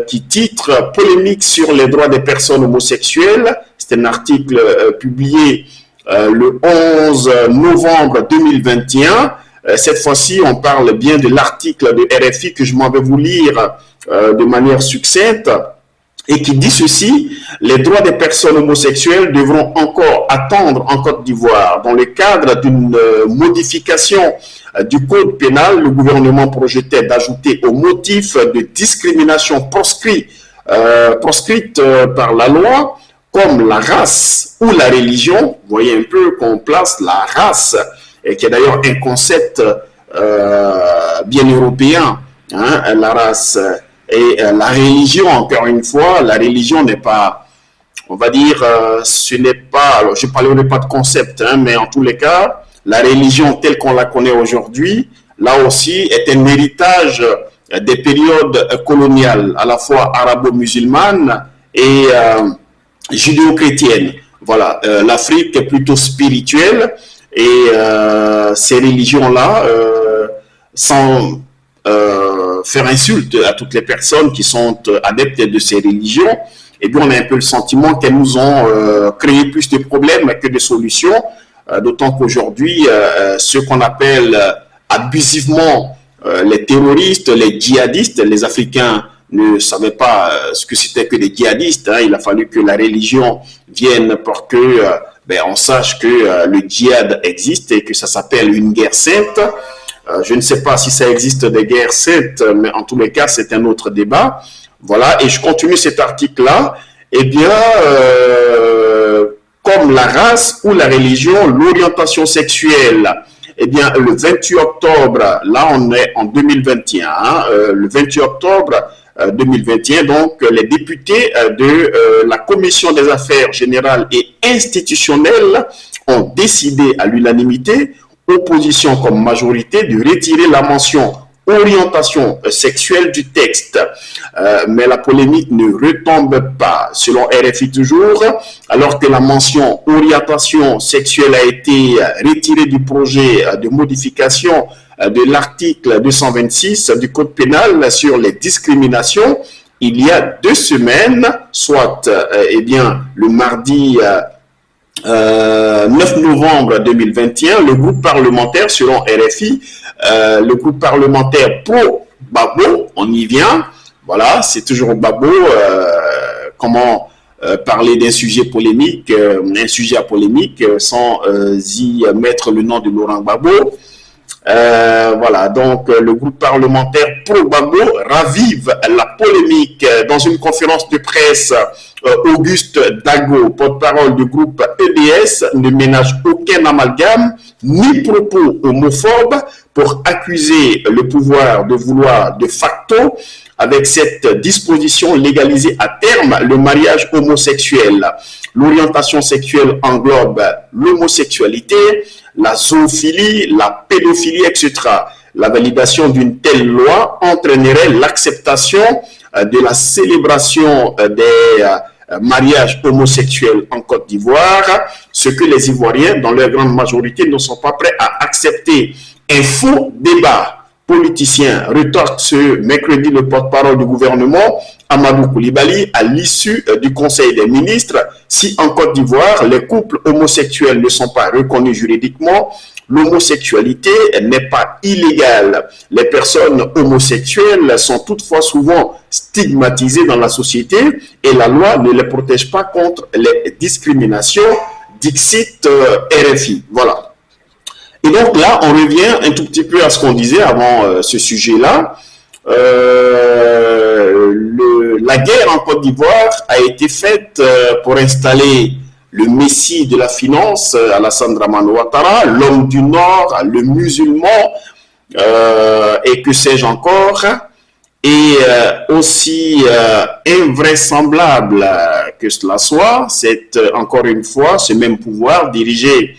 qui titre « Polémique sur les droits des personnes homosexuelles ». C'est un article publié le 11 novembre 2021. Cette fois-ci, on parle bien de l'article de RFI que je m'en vais vous lire de manière succincte et qui dit ceci: les droits des personnes homosexuelles devront encore attendre en Côte d'Ivoire. Dans le cadre d'une modification du code pénal, le gouvernement projetait d'ajouter au motif de discrimination proscrite par la loi, comme la race ou la religion. Vous voyez un peu qu'on place la race, et qui est d'ailleurs un concept bien européen, hein, la race et la religion. Encore une fois, la religion n'est pas, on va dire, ce n'est pas, alors je ne parlerai pas de concept, hein, mais en tous les cas, la religion telle qu'on la connaît aujourd'hui, là aussi, est un héritage des périodes coloniales, à la fois arabo-musulmanes et judéo-chrétiennes. Voilà, l'Afrique est plutôt spirituelle et ces religions-là, sans faire insulte à toutes les personnes qui sont adeptes de ces religions, eh bien, on a un peu le sentiment qu'elles nous ont créé plus de problèmes que de solutions, d'autant qu'aujourd'hui, ceux qu'on appelle abusivement les terroristes, les djihadistes, les Africains ne savaient pas ce que c'était que des djihadistes, hein. Il a fallu que la religion vienne pour que on sache que le djihad existe et que ça s'appelle une guerre sainte. Je ne sais pas si ça existe des guerres saintes, mais en tous les cas, c'est un autre débat. Voilà, et je continue cet article-là. Eh bien, comme la race ou la religion, l'orientation sexuelle, eh bien, le 28 octobre, là, on est en 2021, hein, le 28 octobre 2021, donc, les députés de la Commission des affaires générales et institutionnelles ont décidé à l'unanimité, opposition comme majorité, de retirer la mention orientation sexuelle du texte. Mais la polémique ne retombe pas. Selon RFI toujours, alors que la mention orientation sexuelle a été retirée du projet de modification de l'article 226 du Code pénal sur les discriminations, il y a 2 semaines, soit eh bien, le mardi 9 novembre 2021, le groupe parlementaire, selon RFI, le groupe parlementaire pro-Gbagbo, on y vient, voilà, c'est toujours Gbagbo, comment parler d'un sujet polémique, un sujet à polémique, sans y mettre le nom de Laurent Gbagbo. Voilà, donc le groupe parlementaire pro-Gbagbo ravive la polémique. Dans une conférence de presse, Auguste Dago, porte-parole du groupe EDS, ne ménage aucun amalgame ni propos homophobes pour accuser le pouvoir de vouloir de facto, avec cette disposition, légaliser à terme le mariage homosexuel. L'orientation sexuelle englobe l'homosexualité, la zoophilie, la pédophilie, etc. La validation d'une telle loi entraînerait l'acceptation de la célébration des mariages homosexuels en Côte d'Ivoire, ce que les Ivoiriens, dans leur grande majorité, ne sont pas prêts à accepter. Un faux débat politicien retorque ce mercredi le porte-parole du gouvernement, Amadou Koulibaly, à l'issue du Conseil des ministres. Si en Côte d'Ivoire, les couples homosexuels ne sont pas reconnus juridiquement, l'homosexualité n'est pas illégale. Les personnes homosexuelles sont toutefois souvent stigmatisées dans la société et la loi ne les protège pas contre les discriminations, dixit RFI. Voilà. Et donc là, on revient un tout petit peu à ce qu'on disait avant ce sujet-là. La guerre en Côte d'Ivoire a été faite pour installer le messie de la finance, Alassane Dramane Ouattara, l'homme du Nord, le musulman, et que sais-je encore. Et aussi invraisemblable que cela soit, c'est encore une fois ce même pouvoir dirigé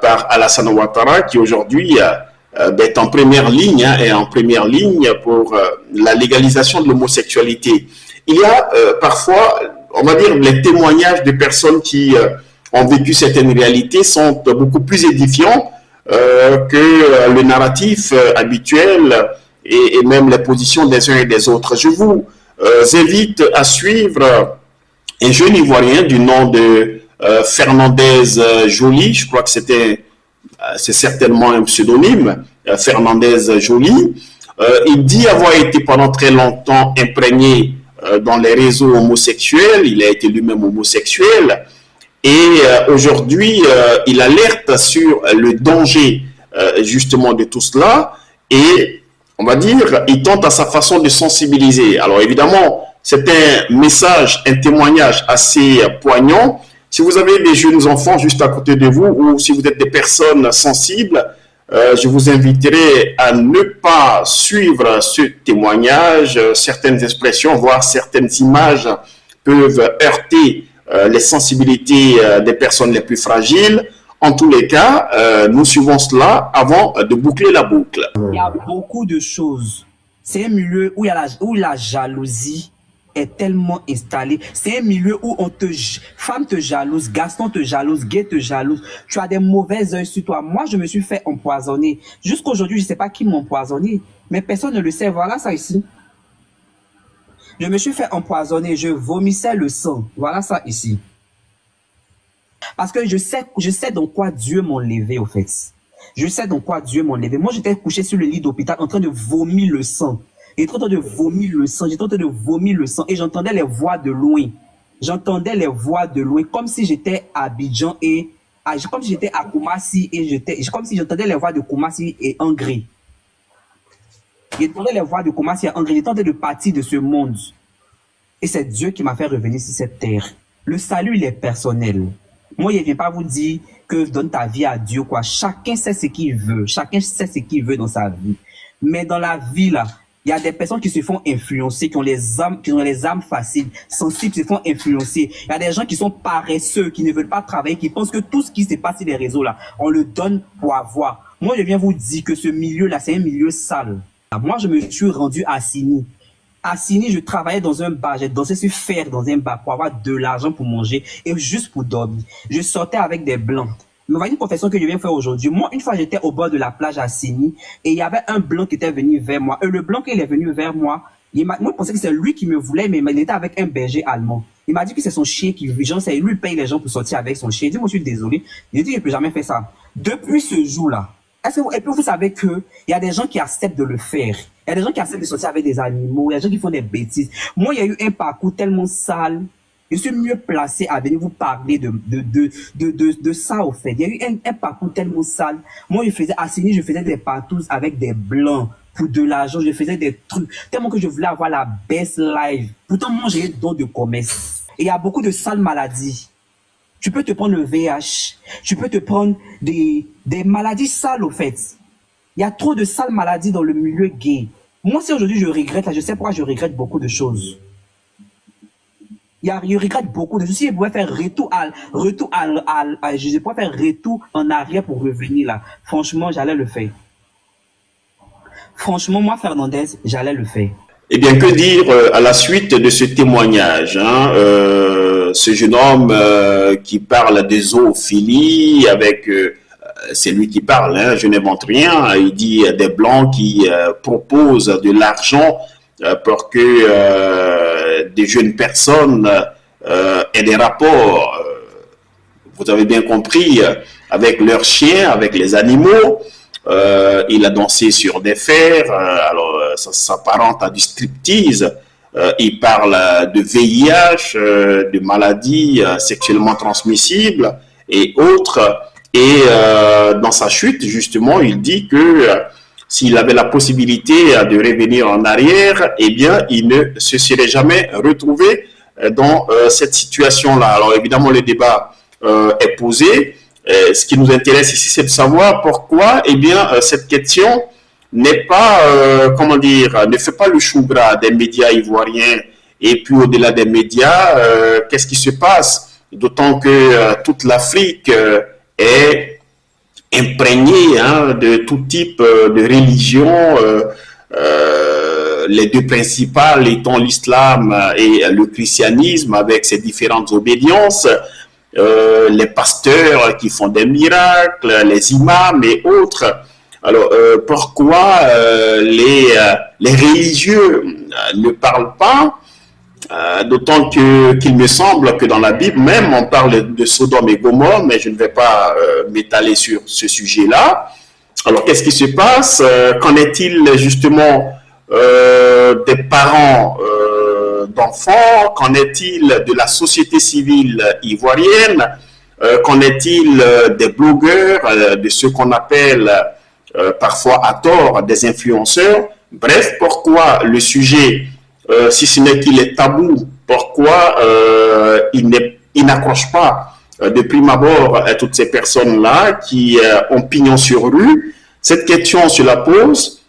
par Alassane Ouattara qui aujourd'hui est en première ligne pour la légalisation de l'homosexualité. Il y a parfois, on va dire, les témoignages de personnes qui ont vécu certaines réalités sont beaucoup plus édifiants que le narratif habituel et même les positions des uns et des autres. Je vous invite à suivre un jeune Ivoirien du nom de Fernandez Joly, je crois que c'est certainement un pseudonyme, Fernandez Joly. Il dit avoir été pendant très longtemps imprégné dans les réseaux homosexuels, il a été lui-même homosexuel, et aujourd'hui il alerte sur le danger justement de tout cela, et on va dire, il tente à sa façon de sensibiliser. Alors évidemment, c'est un message, un témoignage assez poignant. Si vous avez des jeunes enfants juste à côté de vous ou si vous êtes des personnes sensibles, je vous inviterai à ne pas suivre ce témoignage. Certaines expressions, voire certaines images peuvent heurter les sensibilités des personnes les plus fragiles. En tous les cas, nous suivons cela avant de boucler la boucle. Il y a beaucoup de choses. C'est un milieu où la jalousie est tellement installée. C'est un milieu où femme te jalouse, garçon te jalouse, gay te jalouse. Tu as des mauvais œils sur toi. Moi, je me suis fait empoisonner. Jusqu'aujourd'hui, je ne sais pas qui m'a empoisonné, mais personne ne le sait. Voilà ça ici. Je me suis fait empoisonner. Je vomissais le sang. Voilà ça ici. Parce que je sais dans quoi Dieu m'a levé, au fait. Je sais dans quoi Dieu m'a levé. Moi, j'étais couché sur le lit d'hôpital en train de vomir le sang. J'étais en train de vomir le sang. J'étais en train de vomir le sang. Et j'entendais les voix de loin. J'entendais les voix de loin. Comme si j'étais à Abidjan et... Comme si j'étais à Koumassi et comme si j'entendais les voix de Koumassi et Angri. J'entendais les voix de Koumassi et Angri. J'étais en train de partir de ce monde. Et c'est Dieu qui m'a fait revenir sur cette terre. Le salut, il est personnel. Moi, je ne viens pas vous dire que donne ta vie à Dieu, quoi. Chacun sait ce qu'il veut. Chacun sait ce qu'il veut dans sa vie. Mais dans la vie, là, il y a des personnes qui se font influencer, qui ont les âmes faciles, sensibles, se font influencer. Il y a des gens qui sont paresseux, qui ne veulent pas travailler, qui pensent que tout ce qui se passe sur les réseaux, là, on le donne pour avoir. Moi, je viens vous dire que ce milieu-là, c'est un milieu sale. Moi, je me suis rendu à Sini. À Sini, je travaillais dans un bar, j'ai dansé sur fer dans un bar pour avoir de l'argent pour manger et juste pour dormir. Je sortais avec des blancs. Mais voyez une confession que je viens faire aujourd'hui. Moi, une fois, j'étais au bord de la plage à Sini et il y avait un blanc qui était venu vers moi. Et le blanc qui est venu vers moi, moi, je pensais que c'est lui qui me voulait, mais il était avec un berger allemand. Il m'a dit que c'est son chien qui lui paye les gens pour sortir avec son chien. Il dit, moi, je suis désolé. Il dit, je ne peux jamais faire ça. Depuis ce jour-là, et puis vous savez qu'il y a des gens qui acceptent de le faire. Il y a des gens qui acceptent de sortir avec des animaux. Il y a des gens qui font des bêtises. Moi, il y a eu un parcours tellement sale. Je suis mieux placé à venir vous parler de ça, au fait. Il y a eu un parcours tellement sale. Moi, je faisais des partous avec des blancs pour de l'argent. Je faisais des trucs tellement que je voulais avoir la best life. Pourtant, moi, j'ai un don de commerce. Et il y a beaucoup de sales maladies. Tu peux te prendre le VIH. Tu peux te prendre des maladies sales, au fait. Il y a trop de sales maladies dans le milieu gay. Moi, si aujourd'hui je regrette, là, je sais pourquoi je regrette beaucoup de choses. Il regrette beaucoup de choses. Si je pouvais faire je pourrais faire retour en arrière pour revenir là. Franchement, j'allais le faire. Franchement, moi, Fernandez, j'allais le faire. Eh bien, que dire à la suite de ce témoignage, hein, ce jeune homme qui parle de zoophilie avec... c'est lui qui parle, hein, je n'invente rien. Il dit des Blancs qui proposent de l'argent pour que des jeunes personnes aient des rapports, vous avez bien compris, avec leurs chiens, avec les animaux. Il a dansé sur des fers, alors ça s'apparente à du striptease. Il parle de VIH, de maladies sexuellement transmissibles et autres. Et dans sa chute, justement, il dit que s'il avait la possibilité de revenir en arrière, eh bien, il ne se serait jamais retrouvé dans cette situation-là. Alors, évidemment, le débat est posé. Ce qui nous intéresse ici, c'est de savoir pourquoi, eh bien, cette question n'est pas, comment dire, ne fait pas le chou gras des médias ivoiriens. Et puis, au-delà des médias, qu'est-ce qui se passe? D'autant que toute l'Afrique est imprégnée, hein, de tout type de religion, les deux principales étant l'islam et le christianisme avec ses différentes obédiences. Les pasteurs qui font des miracles, les imams et autres. Alors, pourquoi les religieux ne parlent pas, d'autant qu'il me semble que dans la Bible même, on parle de Sodome et Gomorrhe, mais je ne vais pas m'étaler sur ce sujet-là. Alors, qu'est-ce qui se passe? Qu'en est-il justement des parents d'enfants? Qu'en est-il de la société civile ivoirienne? Qu'en est-il des blogueurs, de ceux qu'on appelle parfois à tort des influenceurs? Bref, pourquoi le sujet, si ce n'est qu'il est tabou, pourquoi il n'accroche pas de prime abord toutes ces personnes-là qui ont pignon sur rue? Cette question, on se la pose.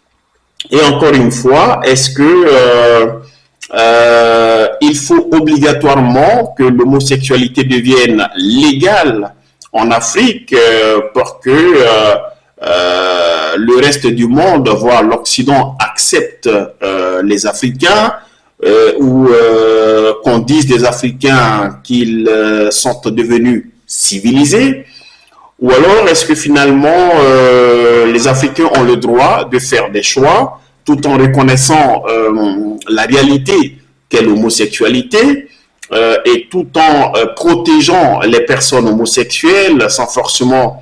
Et encore une fois, est-ce que il faut obligatoirement que l'homosexualité devienne légale en Afrique pour que le reste du monde, voire l'Occident, accepte les Africains, ou qu'on dise des Africains qu'ils sont devenus civilisés? Ou alors est-ce que finalement les Africains ont le droit de faire des choix tout en reconnaissant la réalité qu'est l'homosexualité et tout en protégeant les personnes homosexuelles sans forcément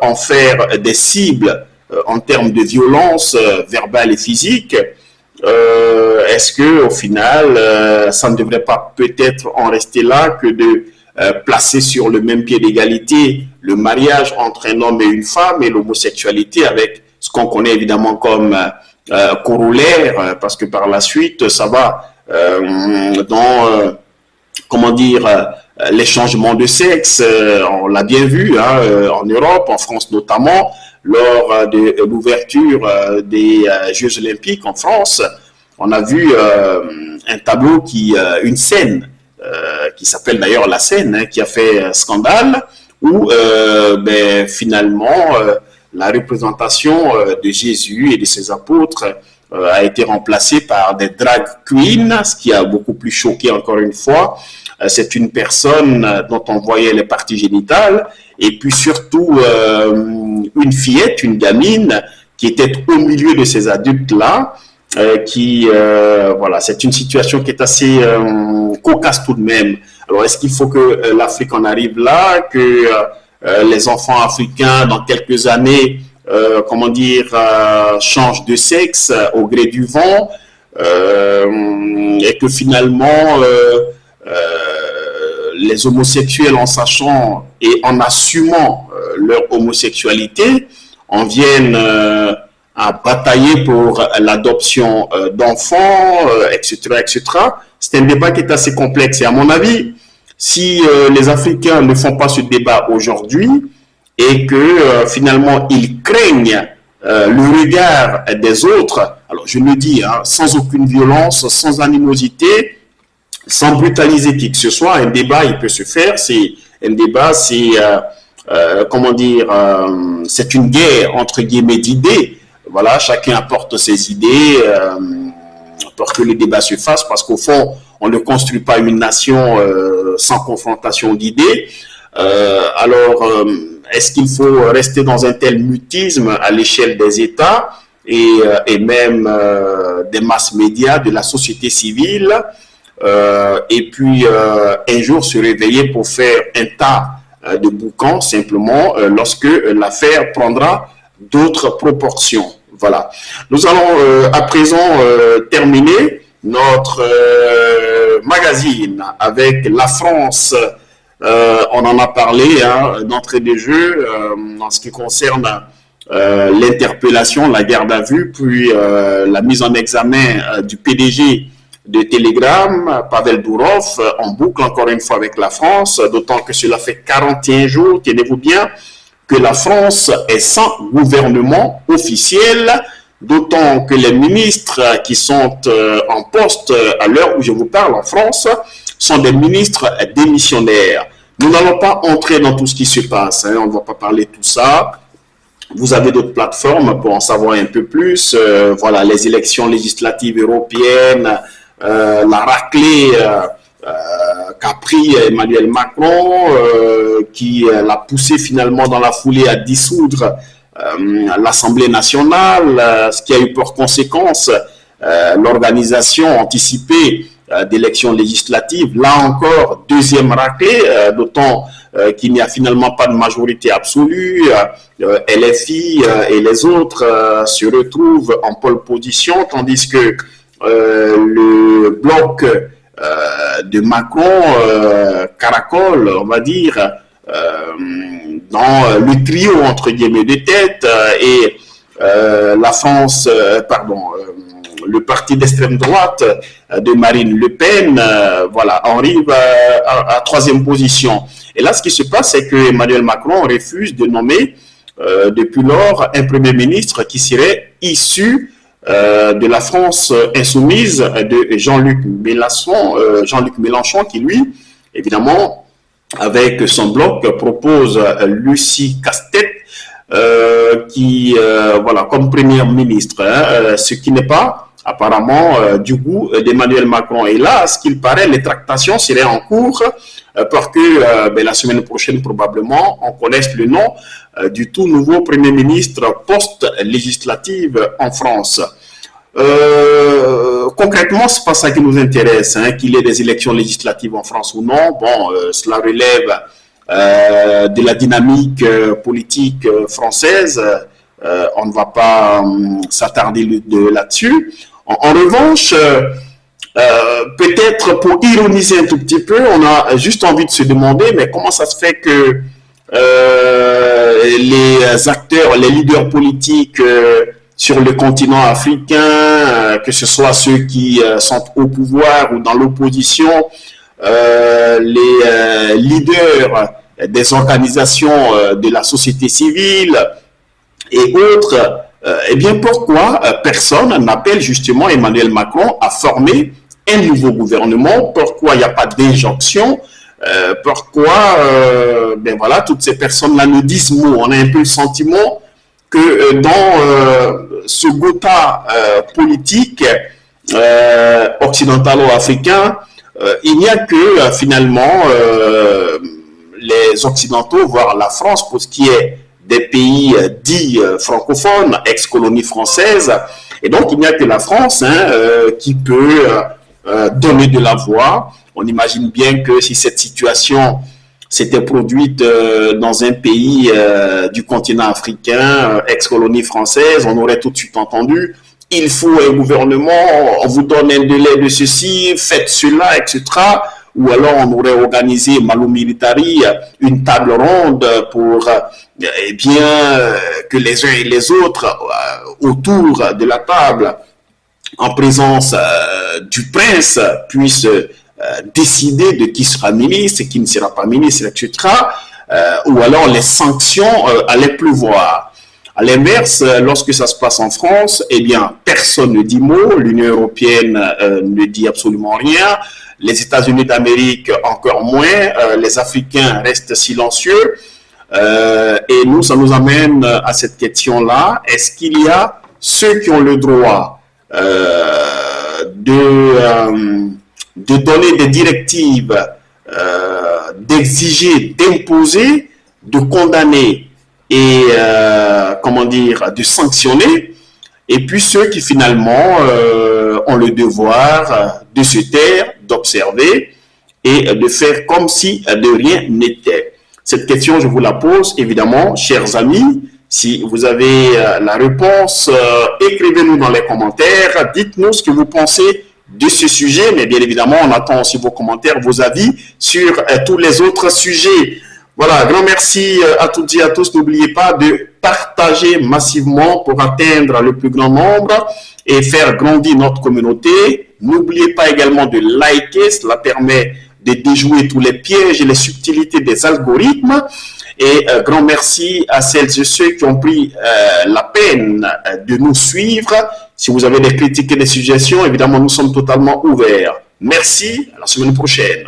en faire des cibles en termes de violence verbale et physique? Est-ce que au final ça ne devrait pas peut-être en rester là que de placer sur le même pied d'égalité le mariage entre un homme et une femme et l'homosexualité avec ce qu'on connaît évidemment comme corollaire, parce que par la suite ça va dans comment dire les changements de sexe, on l'a bien vu, hein, en Europe, en France notamment, lors de l'ouverture des Jeux Olympiques en France. On a vu un tableau une scène qui s'appelle d'ailleurs La Scène, hein, qui a fait scandale, où finalement la représentation de Jésus et de ses apôtres a été remplacée par des drag queens, ce qui a beaucoup plus choqué encore une fois. C'est une personne dont on voyait les parties génitales, et puis surtout une fillette, une gamine, qui était au milieu de ces adultes-là, voilà, c'est une situation qui est assez cocasse tout de même. Alors, est-ce qu'il faut que l'Afrique en arrive là, que les enfants africains, dans quelques années, comment dire, changent de sexe au gré du vent, et que finalement, les homosexuels, en sachant et en assumant leur homosexualité, en viennent à batailler pour l'adoption d'enfants, etc., etc. C'est un débat qui est assez complexe. Et à mon avis, si les Africains ne font pas ce débat aujourd'hui et que finalement ils craignent le regard des autres, alors je le dis, hein, sans aucune violence, sans animosité, sans brutaliser qui que ce soit. Un débat, il peut se faire. Un débat, comment dire, c'est une guerre entre guillemets d'idées. Voilà, chacun apporte ses idées pour que le débat se fasse, parce qu'au fond, on ne construit pas une nation sans confrontation d'idées. Est-ce qu'il faut rester dans un tel mutisme à l'échelle des États et même des masses médias, de la société civile, et puis un jour se réveiller pour faire un tas de boucans simplement lorsque l'affaire prendra d'autres proportions. Voilà. Nous allons à présent terminer notre magazine avec la France. On en a parlé d'entrée de jeu en ce qui concerne l'interpellation, la garde à vue, puis la mise en examen du PDG de Telegram, Pavel Durov, en boucle encore une fois avec la France, d'autant que cela fait 41 jours, tenez-vous bien, que la France est sans gouvernement officiel, d'autant que les ministres qui sont en poste à l'heure où je vous parle en France sont des ministres démissionnaires. Nous n'allons pas entrer dans tout ce qui se passe, on ne va pas parler de tout ça. Vous avez d'autres plateformes pour en savoir un peu plus. Voilà, les élections législatives européennes, la raclée qu'a pris Emmanuel Macron, qui l'a poussé finalement dans la foulée à dissoudre l'Assemblée nationale, ce qui a eu pour conséquence l'organisation anticipée d'élections législatives. Là encore, deuxième raclée, d'autant qu'il n'y a finalement pas de majorité absolue. LFI et les autres se retrouvent en pole position, tandis que le bloc de Macron caracole, on va dire, dans le trio entre guillemets de tête, et la France, le parti d'extrême droite de Marine Le Pen, voilà, arrive à troisième position. Et là, ce qui se passe, c'est que Emmanuel Macron refuse de nommer depuis lors un Premier ministre qui serait issu de la France insoumise de Jean-Luc Mélenchon, qui lui, évidemment, avec son bloc, propose Lucie Castet, qui, voilà, comme Premier ministre, ce qui n'est pas apparemment du goût d'Emmanuel Macron. Et là, à ce qu'il paraît, les tractations seraient en cours pour que la semaine prochaine, probablement, on connaisse le nom du tout nouveau Premier ministre post-législative en France. Concrètement, c'est pas ça qui nous intéresse, qu'il y ait des élections législatives en France ou non. Bon, cela relève de la dynamique politique française. On ne va pas s'attarder là-dessus. En revanche, peut-être pour ironiser un tout petit peu, on a juste envie de se demander, mais comment ça se fait que les acteurs, les leaders politiques sur le continent africain, que ce soit ceux qui sont au pouvoir ou dans l'opposition, les leaders des organisations de la société civile et autres, eh bien pourquoi personne n'appelle justement Emmanuel Macron à former un nouveau gouvernement? Pourquoi il n'y a pas d'injonction? Pourquoi voilà, toutes ces personnes-là nous disent mot? On a un peu le sentiment que dans ce gotha politique occidentalo-africain, il n'y a que finalement les Occidentaux, voire la France, pour ce qui est des pays dits francophones, ex-colonies françaises. Et donc, il n'y a que la France qui peut donner de la voix. On imagine bien que si cette situation s'était produite dans un pays du continent africain, ex-colonie française, on aurait tout de suite entendu « il faut un gouvernement, on vous donne un délai de ceci, faites cela, etc. » Ou alors on aurait organisé Malo Militari, une table ronde pour que les uns et les autres autour de la table, en présence du prince, puissent décider de qui sera ministre, qui ne sera pas ministre, etc. Ou alors les sanctions allaient pleuvoir. À l'inverse, lorsque ça se passe en France, eh bien, personne ne dit mot, l'Union européenne ne dit absolument rien, les États-Unis d'Amérique encore moins, les Africains restent silencieux. Et nous, ça nous amène à cette question-là. Est-ce qu'il y a ceux qui ont le droit de donner des directives, d'exiger, d'imposer, de condamner et, comment dire, de sanctionner, et puis ceux qui finalement ont le devoir de se taire, d'observer et de faire comme si de rien n'était. Cette question, je vous la pose, évidemment, chers amis. Si vous avez la réponse, écrivez-nous dans les commentaires. Dites-nous ce que vous pensez de ce sujet. Mais bien évidemment, on attend aussi vos commentaires, vos avis sur tous les autres sujets. Voilà, grand merci à toutes et à tous. N'oubliez pas de partager massivement pour atteindre le plus grand nombre et faire grandir notre communauté. N'oubliez pas également de liker, cela permet de déjouer tous les pièges et les subtilités des algorithmes. Et grand merci à celles et ceux qui ont pris la peine de nous suivre. Si vous avez des critiques et des suggestions, évidemment, nous sommes totalement ouverts. Merci, à la semaine prochaine.